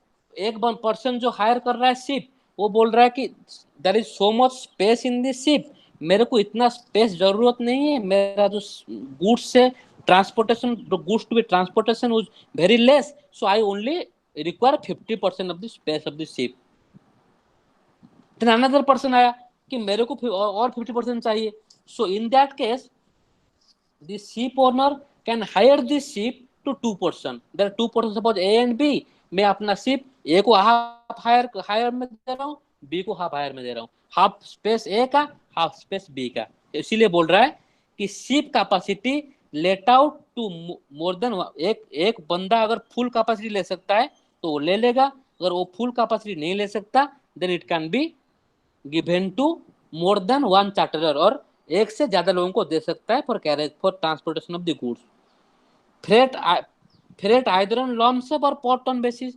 पर्सन जो हायर कर रहा है शिप, वो बोल रहा है कि there is so much space in this ship, मेरे को इतना स्पेस जरूरत नहीं है, मेरा जो गुड्स से transportation, goods to be transportation is very less, so I only require 50% of the space of the ship. Then another person आया कि मेरे को और 50% चाहिए. So in that case, the ship owner can hire the ship to 2%. There are 2%, suppose A and B. मैं अपना ship A को half higher में दे रहा हूँ, B को हाफ हायर में दे रहा हूँ. हाफ स्पेस A का, हाफ स्पेस B का. इसीलिए बोल रहा है कि ship capacity let out to more than एक बंदा अगर फुल कैपेसिटी ले सकता है तो वो ले लेगा. अगर वो फुल कैपेसिटी नहीं ले सकता, then it can be given to more than one charterer, और एक से ज्यादा लोगों को दे सकता है for carriage for transportation of the goods. Freight freight either on long सब और पर टन बेसिस.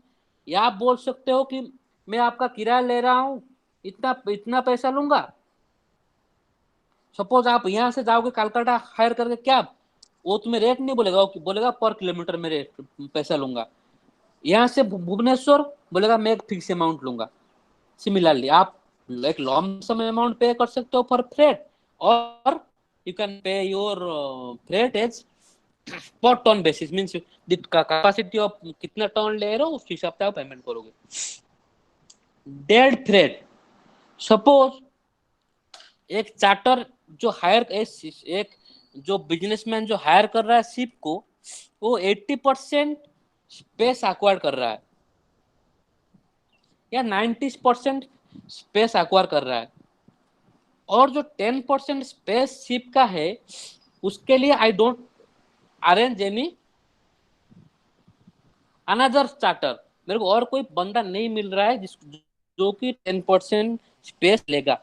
या आप बोल सकते हो कि मैं आपका किराया ले रहा हूं, इतना इतना पैसा लूंगा. सपोज आप यहां से जाओगे कलकत्ता हायर करके कैब, वो तुम्हें रेट नहीं बोलेगा, वो बोलेगा पर किलोमीटर में रेट पैसा लूंगा. यहाँ से भुवनेश्वर बोलेगा मैं एक फिक्स अमाउंट लूंगा. सिमिलरली आप एक लॉन्ग सम अमाउंट पे कर सकते हो फॉर फ्रेट, और you can pay your freight as per ton basis. Means the capacity of कितना टन ले रहे हो उस हिसाब से आप पेमेंट करोगे. डेड फ्रेट, सपोज एक चार्टर जो हायर एक जो बिजनेसमैन जो हायर कर रहा है शिप को, वो 80% स्पेस एक्वायर कर रहा है या 90% स्पेस एक्वायर कर रहा है, और जो 10% स्पेस शिप का है उसके लिए I don't arrange any another charter. मेरे को और कोई बंदा नहीं मिल रहा है जो कि 10% स्पेस लेगा.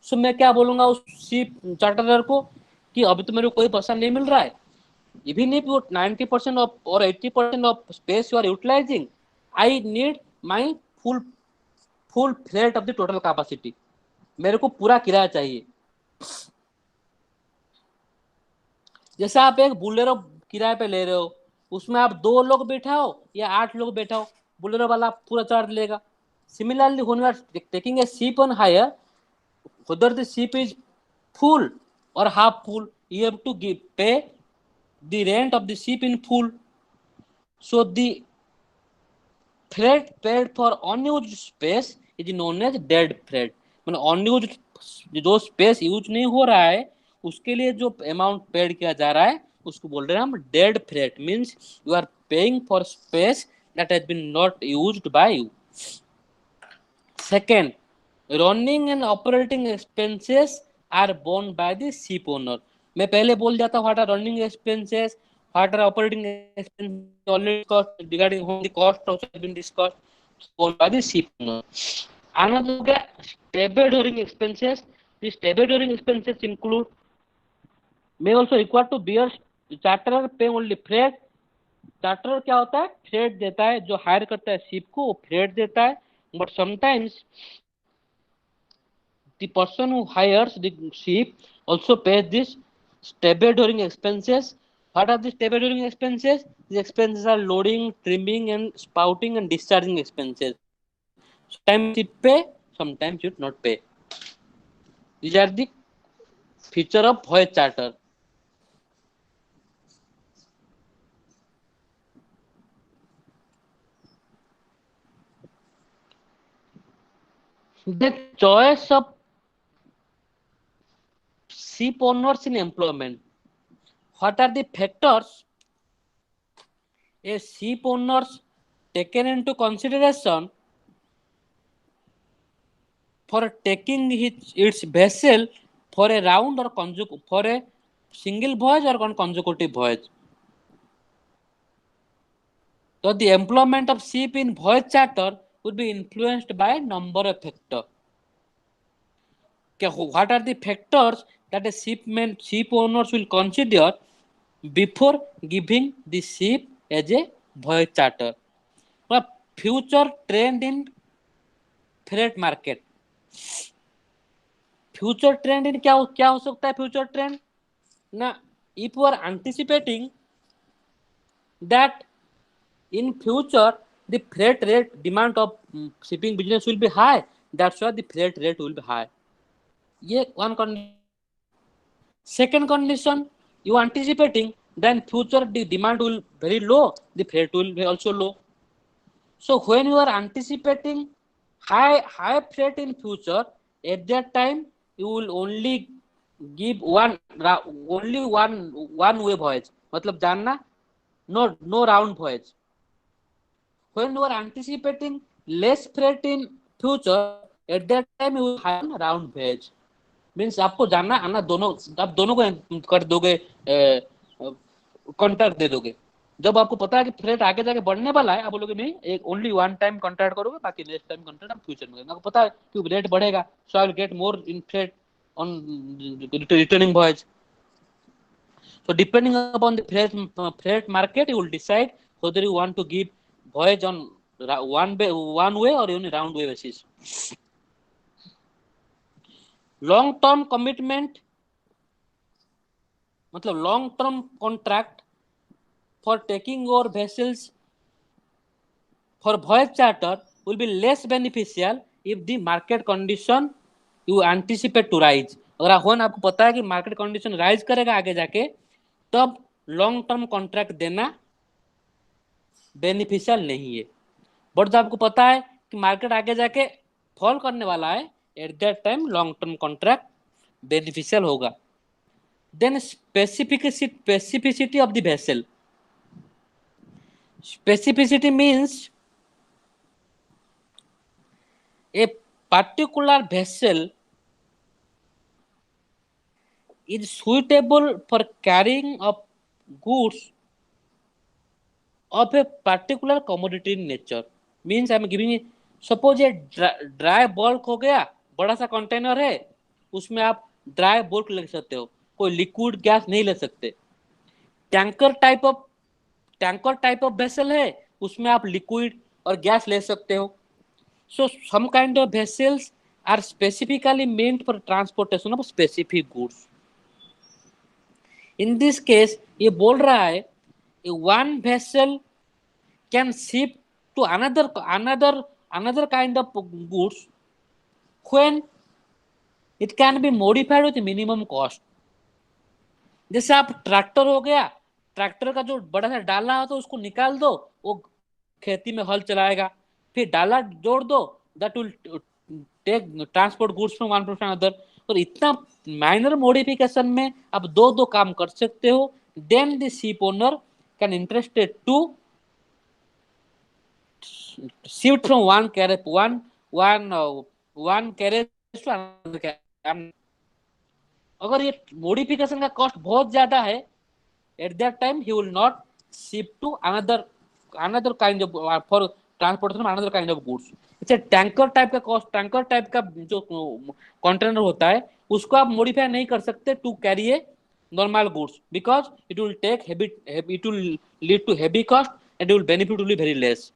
सो मैं क्या बोलूंगा उस शिप चार्टरर को कि अभी तो मेरे को कोई पर्सन नहीं मिल रहा है, even if you 90% of or 80% of space you are utilizing, I need my full freight of the total capacity. मेरे को पूरा किराया चाहिए. जैसे आप एक बुलेरो किराए पे ले रहे हो, उसमें आप 2 लोग बैठाओ या 8 लोग बैठाओ, बुलेरो वाला पूरा चार्ज लेगा. Similarly, when you are taking a ship on hire, whether the ship is full or half full, you have to pay the rent of the ship in full. So the freight paid for unused space is known as dead freight. मतलब unused जो space use नहीं हो रहा है उसके लिए जो amount paid किया जा रहा है उसको बोल रहे हैं हम dead freight. Means you are paying for space that has been not used by you. Second, running and operating expenses are borne by the ship owner. मैं पहले बोल जाता what are running expenses, what are operating expenses already cost regarding whom the cost also has been discussed borne by the ship owner. Another look at stevedoring expenses. The stevedoring expenses include may also require to bear charterer pay only freight. Charter क्या होता है? Freight देता है, जो higher करता है ship को वो फ्रेट देता है. But sometimes the person who hires the ship also pays this stevedoring expenses. What are the stevedoring expenses? The expenses are loading, trimming and spouting and discharging expenses. Sometimes it pay, sometimes it not pay. These are the feature of voyage charter. The choice of ship owners in employment. What are the factors a ship owners taken into consideration for taking its vessel for a round or for a single voyage or consecutive voyage? So the employment of ship in voyage charter would be influenced by number of factors. What are the factors that a ship owners will consider before giving the ship as a voyage charter? Future trend in freight market. Future trend in क्या हो सकता है? Future trend ना, if you are anticipating that in future the freight rate demand of shipping business will be high, that's why the freight rate will be high. ये one condition. Second condition, you anticipating then future the demand will very low, the freight will be also low. So when you are anticipating high freight in future, at that time you will only give only one way voyage, मतलब जानना, no round voyage. When you are anticipating less freight in future, at that time you will hire round voyage. Means आपको जानना आना दोनों, आप दोनों को कर दोगे, कॉन्ट्रैक्ट दे दोगे. जब आपको पता है कि फ्रेट आगे जाके बढ़ने वाला है, आप बोलोगे नहीं, एक ओनली वन टाइम कॉन्ट्रैक्ट करोगे, बाकी नेक्स्ट टाइम कॉन्ट्रैक्ट आप फ्यूचर में. आपको पता है कि रेट बढ़ेगा, so I will get more in freight on returning voyage. So depending upon the freight market, you will decide whether you want to give voyage on one way or only round way basis. Long term commitment, मतलब long term contract for taking your vessels for voyage charter will be less beneficial if the market condition you anticipate to rise. अगर आपको पता है कि market condition rise करेगा आगे जाके, तब लॉन्ग टर्म कॉन्ट्रैक्ट देना बेनिफिशियल नहीं है. बट जब आपको पता है कि मार्केट आगे जाके फॉल करने वाला है, at that time long term contract beneficial होगा. Then specificity of the vessel. Specificity means a particular vessel is suitable for carrying of goods of a particular commodity in nature. Means I am giving you, suppose ये dry bulk हो गया, बड़ा सा container है, उसमें आप dry bulk ले सकते हो, कोई लिक्विड गैस नहीं ले सकते. टैंकर टाइप ऑफ वेसल है, उसमें आप लिक्विड और गैस ले सकते हो. So some kind of vessels are specifically meant for transportation of specific goods. In this case, ये बोल रहा है one vessel can ship to another kind of goods when it can be modified with minimum cost. जैसे आप tractor हो गया, tractor का जो बड़ा सा डाला हो तो उसको निकाल दो, वो खेती में हल चलाएगा. फिर डाला जोड़ दो, that will take transport goods from one place to another. और इतना माइनर मॉडिफिकेशन में आप दो काम कर सकते हो. Then the ship owner can interested to shift from one carriage to another. अगर ये मॉडिफिकेशन का कॉस्ट बहुत ज्यादा है, at that time he will not ship to another kind of for transportation of another kind of goods. अच्छा, tanker type का cost, tanker type का जो कंटेनर होता है, उसको आप मॉडिफाई नहीं कर सकते to carry a normal goods, because it will take it will lead to heavy cost and will benefit will be very less.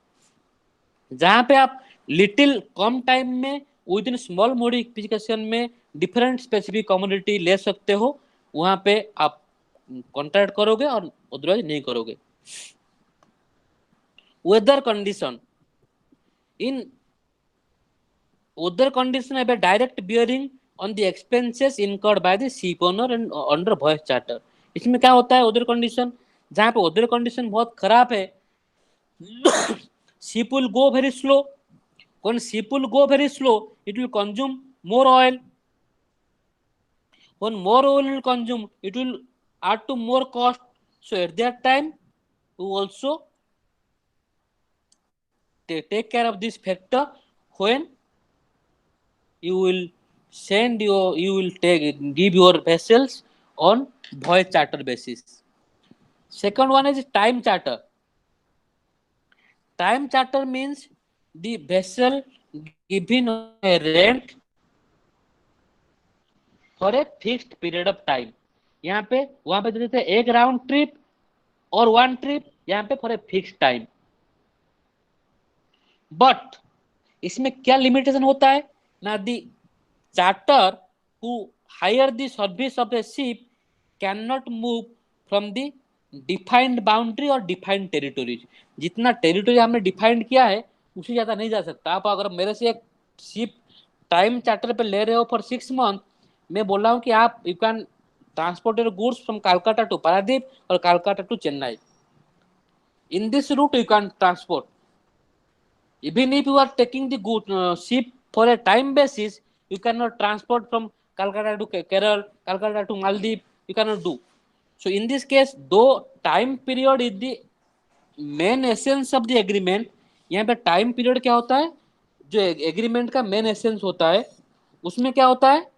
जहां पे आप लिटिल कम टाइम में विद इन स्मॉल मॉडिफिकेशन में डिफरेंट स्पेसिफिक कमोडिटी ले सकते हो, वहां पे आप कॉन्ट्रैक्ट करोगे और अदरवाइज नहीं करोगे. Weather condition. In weather condition have a direct bearing on the expenses incurred by the ship owner and under voyage charter. इसमें क्या होता है, वेदर कंडीशन, जहां पे वेदर कंडीशन बहुत खराब है, ship will go very slow. When ship will go very slow, it will consume more oil. When more oil will consume, it will add to more cost. So at that time, you also take care of this factor when you will give your vessels on voyage charter basis. Second one is time charter. Time charter means the vessel given a rent for a fixed period of time. यहाँ पे वहां पे देते हैं एक round trip और one trip, यहाँ पे for a fix time. But इसमें क्या लिमिटेशन होता है ना, the charter who hire the service of a ship can not move from the defined boundary और डिफाइंड टेरिटोरीज. जितना टेरिटोरी हमने डिफाइंड किया है उससे ज्यादा नहीं जा सकता. आप अगर मेरे से एक शिप टाइम चार्टर पे ले रहे हो फॉर 6 months, मैं बोल रहा हूँ कि आप you can transport your goods from Calcutta to Paradip और Calcutta to Chennai. In this route you can transport. Even if you are taking the good ship for a time basis, you cannot transport from Calcutta to Kerala, Calcutta to Maldives. You cannot do. So in this case, though time period is the main essence of the agreement, यहाँ पे time period क्या होता है, जो agreement का main essence होता है उसमें क्या होता है,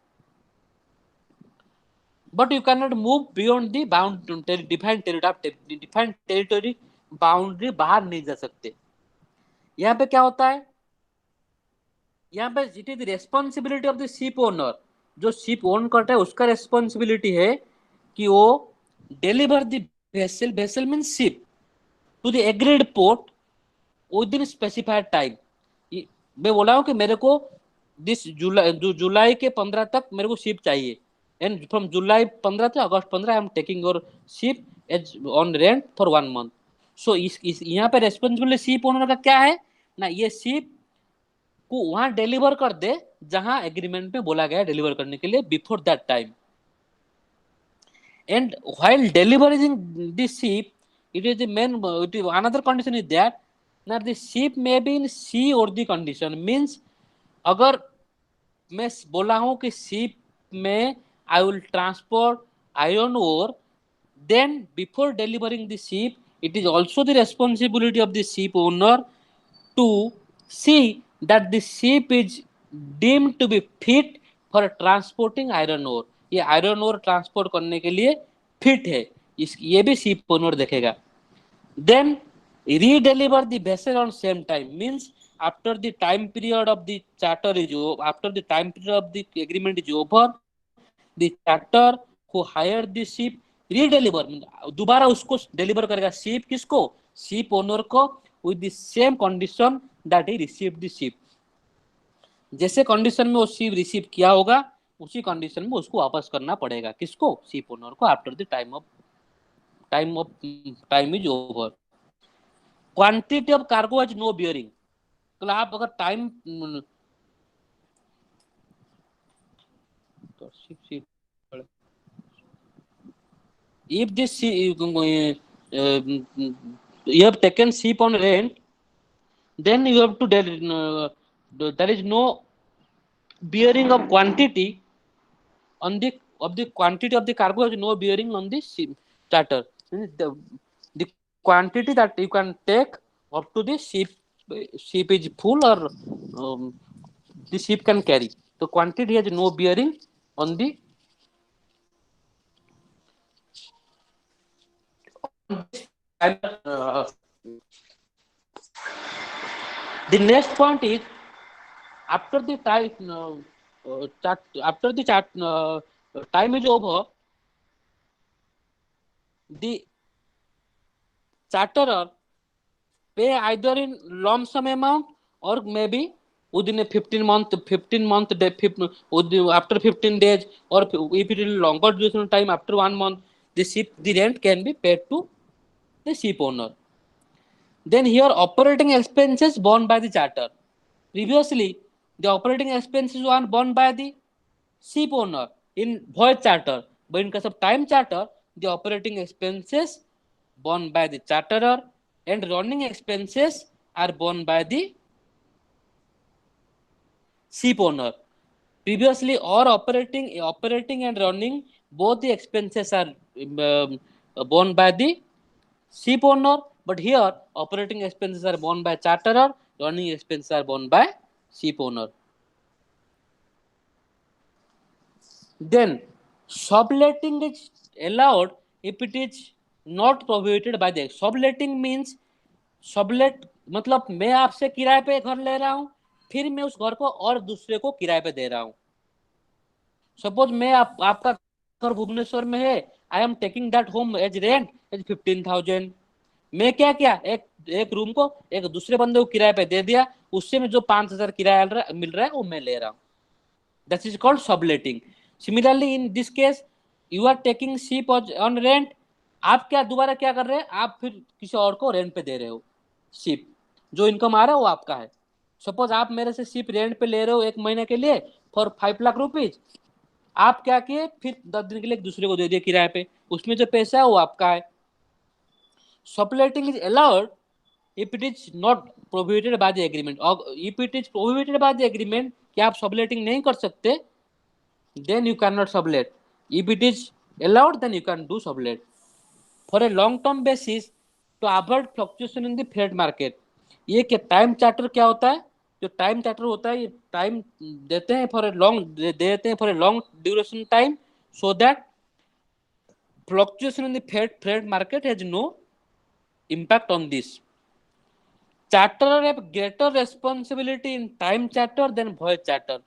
but you can not move beyond the bound defined territory, defined territory boundary बाहर नहीं जा सकते। यहाँ पे क्या होता है, यहाँ पे it is responsibility of the ship owner, जो शिप ओन करता है उसका रेस्पॉन्सिबिलिटी है कि वो deliver the vessel, vessel mean ship to the agreed port within specified time. मैं बोला हूँ कि मेरे को दिस जुलाई के 15 तक मेरे को शिप चाहिए, and from July 15 to August 15 I am taking your ship as on rent for 1 month। So इस यहाँ पे रेस्पॉन्सिबिलिटी शिप ओनर का क्या है ना, ये शिप को वहां डिलीवर कर दे जहां एग्रीमेंट में बोला गया डिलीवर करने के लिए before that time. And while delivering the ship, it is the main, it is another condition is that the ship may be in sea or the condition, means अगर मैं बोला हूँ कि ship में I will transport iron ore, then before delivering the ship, it is also the responsibility of the ship owner to see that the ship is deemed to be fit for transporting iron ore। ये iron ore transport करने के लिए fit है, इस ये भी ship owner देखेगा। Then redeliver the vessel on same time, means after the time period of the charter is over, after the time period of the agreement is over, the charter who hire the ship redeliver, दोबारा उसको deliver करेगा ship, किसको, ship owner को, with the same condition that he received the ship. जैसे condition में वो ship receive किया होगा उसी कंडीशन में उसको वापस करना पड़ेगा, किसको, शिप ओनर को, after the time is over. Quantity of cargo has no bearing, तो आप अगर time if this you have taken ship on rent, then you have to there is no bearing of quantity on the of the quantity of the cargo has no bearing on the ship charter. The quantity that you can take up to the ship is full or the ship can carry. So quantity has no bearing on the the next point is after the time after the time is over, the charterer pay either in lump sum amount or maybe within a 15 month after 15 days, or if it is longer duration time after 1 month, the rent can be paid to the ship owner. Then here operating expenses borne by the charter. Previously, the operating expenses were borne by the ship owner in voyage charter, but in case of time charter, the operating expenses borne by the charterer and running expenses are borne by the ship owner. Previously, or operating and running, both the expenses are borne by the ship owner, but here operating expenses are borne by charterer, running expenses are borne by ship owner. Then subletting is allowed if it is not prohibited by the subletting means sublet मतलब मैं आपसे किराए पे घर ले रहा हूं, फिर मैं उस घर को और दूसरे को किराए पे दे रहा हूं। सपोज मैं आपका घर भुवनेश्वर में है, I am taking that home as rent as 15,000। मैं क्या किया, एक रूम को एक दूसरे बंदे को किराए पे दे दिया, उससे में जो 5,000 किराया मिल रहा है वो मैं ले रहा हूँ। That is called subletting. Similarly in this case you are taking ship on rent, आप क्या दोबारा क्या कर रहे हैं, आप फिर किसी और को रेंट पे दे रहे हो शिप, जो इनकम आ रहा है वो आपका है। सपोज आप मेरे से शिप रेंट पे ले रहे हो 1 महीने के लिए फॉर 5 लाख रुपीज, आप क्या किए फिर 10 दिन के लिए दूसरे को दे दिए किराए पे, उसमें जो पैसा है वो आपका है। Subletting is allowed if it is not prohibited by the agreement, if it is prohibited by the agreement कि आप सबलेटिंग नहीं कर सकते, then you cannot sublet. If it is allowed, then you can do sublet. For a long term basis, to avoid fluctuation in the freight market, ये क्या time charter क्या होता है? जो टाइम चार्टर होता है, ये टाइम देते हैं फॉर ए लॉन्ग, देते हैं for a long duration time, so that fluctuation in the freight market has no impact on this. Charterer have greater responsibility in time charter than voyage charter.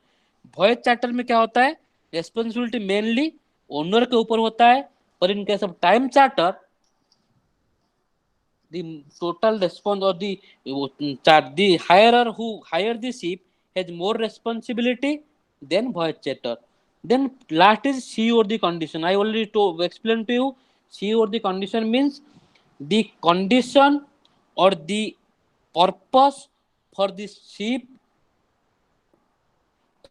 voyage charter में क्या होता है? Responsibility mainly owner के ऊपर होता है, पर in case of time charter the total response or the hirer who hire the ship has more responsibility than voyage charter. Then last is seaworthy condition. I already explained to you. Seaworthy condition means the condition or the purpose for the ship,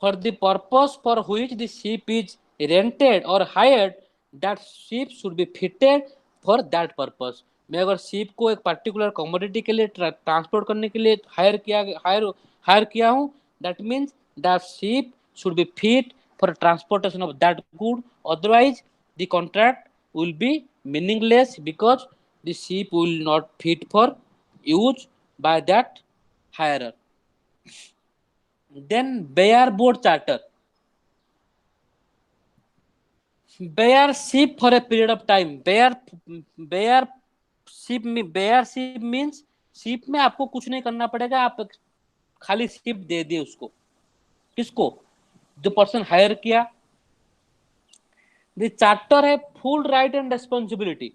for the purpose for which the ship is rented or hired, that ship should be fitted for that purpose. मैं अगर ship को एक particular commodity के लिए transport करने के लिए hire किया हूँ, that means that ship should be fit for transportation of that good, otherwise the contract will be meaningless because the ship will not fit for use by that hirer. Then bareboat charter. Bare ship for a period of time. Bare ship means ship में आपको कुछ नहीं करना पड़ेगा, आप खाली ship दे दिए उसको. किसको? जो पर्सन हायर किया. द चार्टर है फुल राइट एंड रेस्पॉन्सिबिलिटी.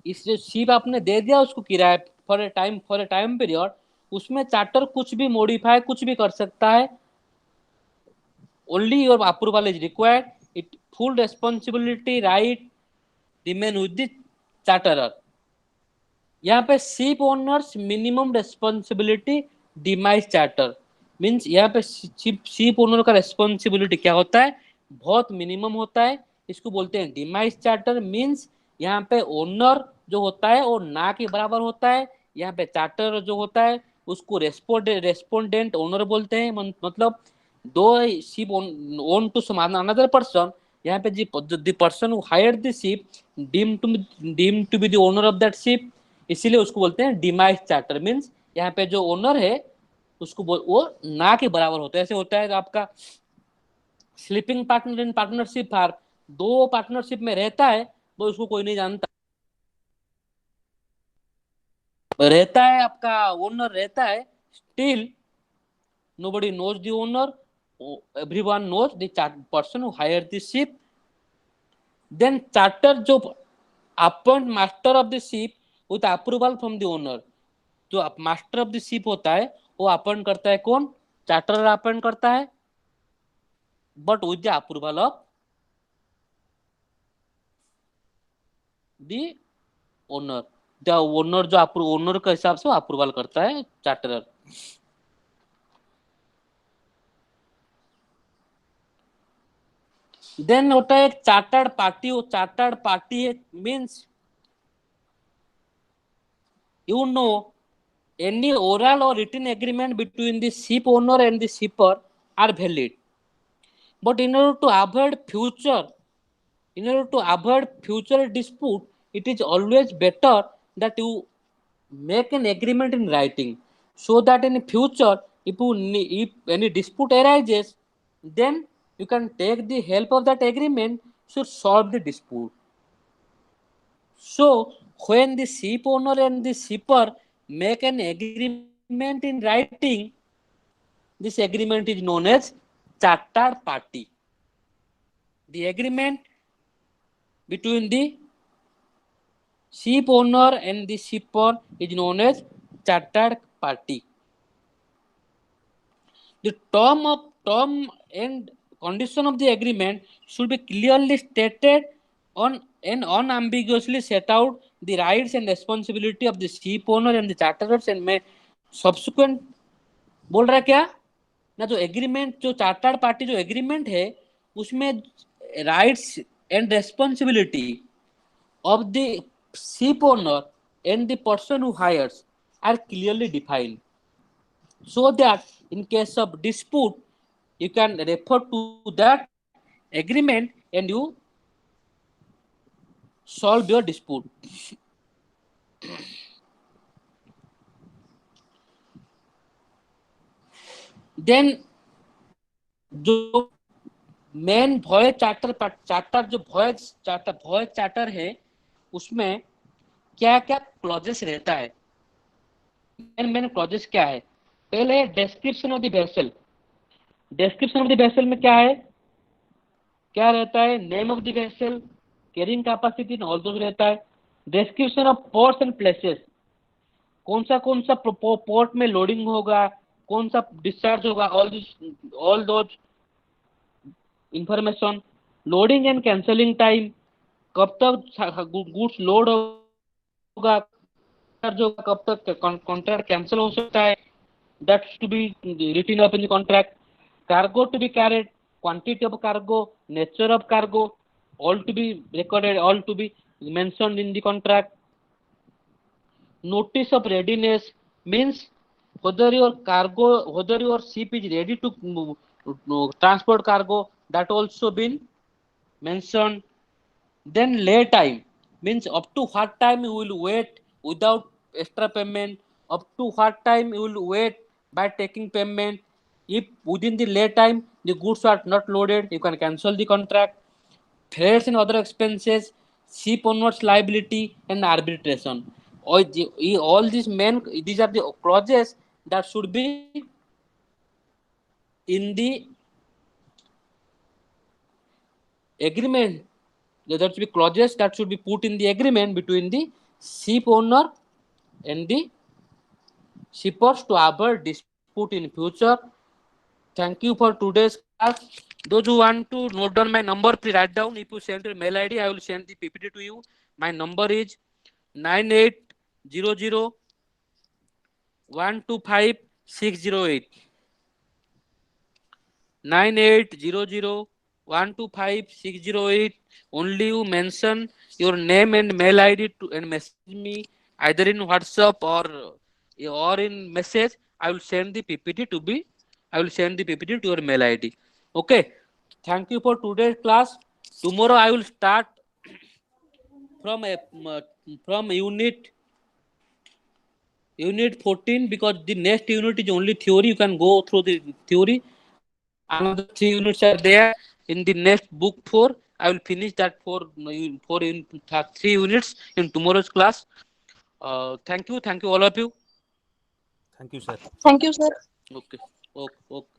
इस जो शिप आपने दे दिया उसको किराया फॉर ए टाइम पीरियड, उसमें चार्टर कुछ भी मॉडिफाई कुछ भी कर सकता है. Only your approval is required. It full responsibility right remain with the charterer. यहाँ पे ship owners minimum responsibility demise charter means यहाँ पे शिप ओनर का रेस्पॉन्सिबिलिटी क्या होता है? बहुत मिनिमम होता है. इसको बोलते हैं डिमाइस चार्टर. मीन्स यहाँ पे ओनर जो होता है वो ना के बराबर होता है. यहाँ पे चार्टर जो होता है उसको रेस्पोंडेंट ओनर बोलते हैं. मतलब दो ship on to some another person, यहाँ पे the person who hired the ship deem to be the owner of that ship, इसीलिए उसको बोलते हैं डिमाइस चार्टर. मीन्स यहाँ पे जो ओनर है उसको वो ना के बराबर होता है. ऐसे होता है आपका स्लीपिंग पार्टनर इन पार्टनरशिप फार, दो पार्टनरशिप में रहता है वो उसको कोई नहीं जानता, रहता है आपका ओनर रहता है, still nobody knows the owner, everyone knows the person who hired the ship. Then charter जो appoint master of the ship with approval from the owner. जो master of the ship होता है वो अपॉइंट करता है कौन? चार्टर अपॉइंट करता है, but with the approval of the owner. The owner जो ओनर के हिसाब से अप्रूवल करता है चार्टरर. देन होता है एक चार्टर्ड पार्टी. वो चार्टर्ड पार्टी है means you know any oral or written agreement between the ship owner and the shipper are valid, but in order to avoid future dispute, it is always better that you make an agreement in writing, so that in future if any dispute arises, then you can take the help of that agreement to solve the dispute. So when the ship owner and the shipper make an agreement in writing, this agreement is known as chartered party. The agreement between the ship owner and the shipper is known as chartered party. The term and condition of the agreement should be clearly stated on and unambiguously set out the rights and responsibility of the ship owner and the charterers and may subsequent. बोल रहा है क्या ना, जो agreement जो chartered party जो agreement है उसमें rights and responsibility of the ship owner and the person who hires are clearly defined. so that in case of dispute you can refer to that agreement and you solve your dispute. Then जो main voice charter जो voice charter है उसमें क्या क्या clauses रहता है, main clauses क्या है। पहले description of the vessel. Description of the vessel में क्या है, क्या रहता है, name of the vessel, carrying capacity all those रहता है। Description of ports and places, कौन सा पोर्ट में लोडिंग होगा, कौन सा डिस्चार्ज होगा, all those information. Loading and cancelling time, कब तक गुड्स लोड होगा, कब तक कॉन्ट्रैक्ट कैंसिल हो सकता है, that's to be written up in the contract. Cargo to be carried, quantity of cargo, nature of cargo, all to be recorded, all to be mentioned in the contract. Notice of readiness means whether your ship is ready to transport cargo, that also been mentioned. Then lay time means up to what time you will wait without extra payment, up to what time you will wait by taking payment. If within the lay time the goods are not loaded, you can cancel the contract. Threats and other expenses, ship owners liability and arbitration. All these these are the clauses that should be in the agreement. There should be clauses that should be put in the agreement between the ship owner and the shippers to avoid dispute in future. Thank you for today's class. Those who want to note down my number, please write down. If you send your mail ID, I will send the PPT to you. My number is 9800125608. 9800125608. Only you mention your name and mail ID and message me either in WhatsApp or in message. I will send the PPT to your mail ID. Okay. Thank you for today's class. Tomorrow I will start from from unit 14, because the next unit is only theory. You can go through the theory. Another 3 units are there in the next book 4. I will finish that 3 units in tomorrow's class. Thank you all of you. Thank you, sir. Thank you, sir. Okay. Okay.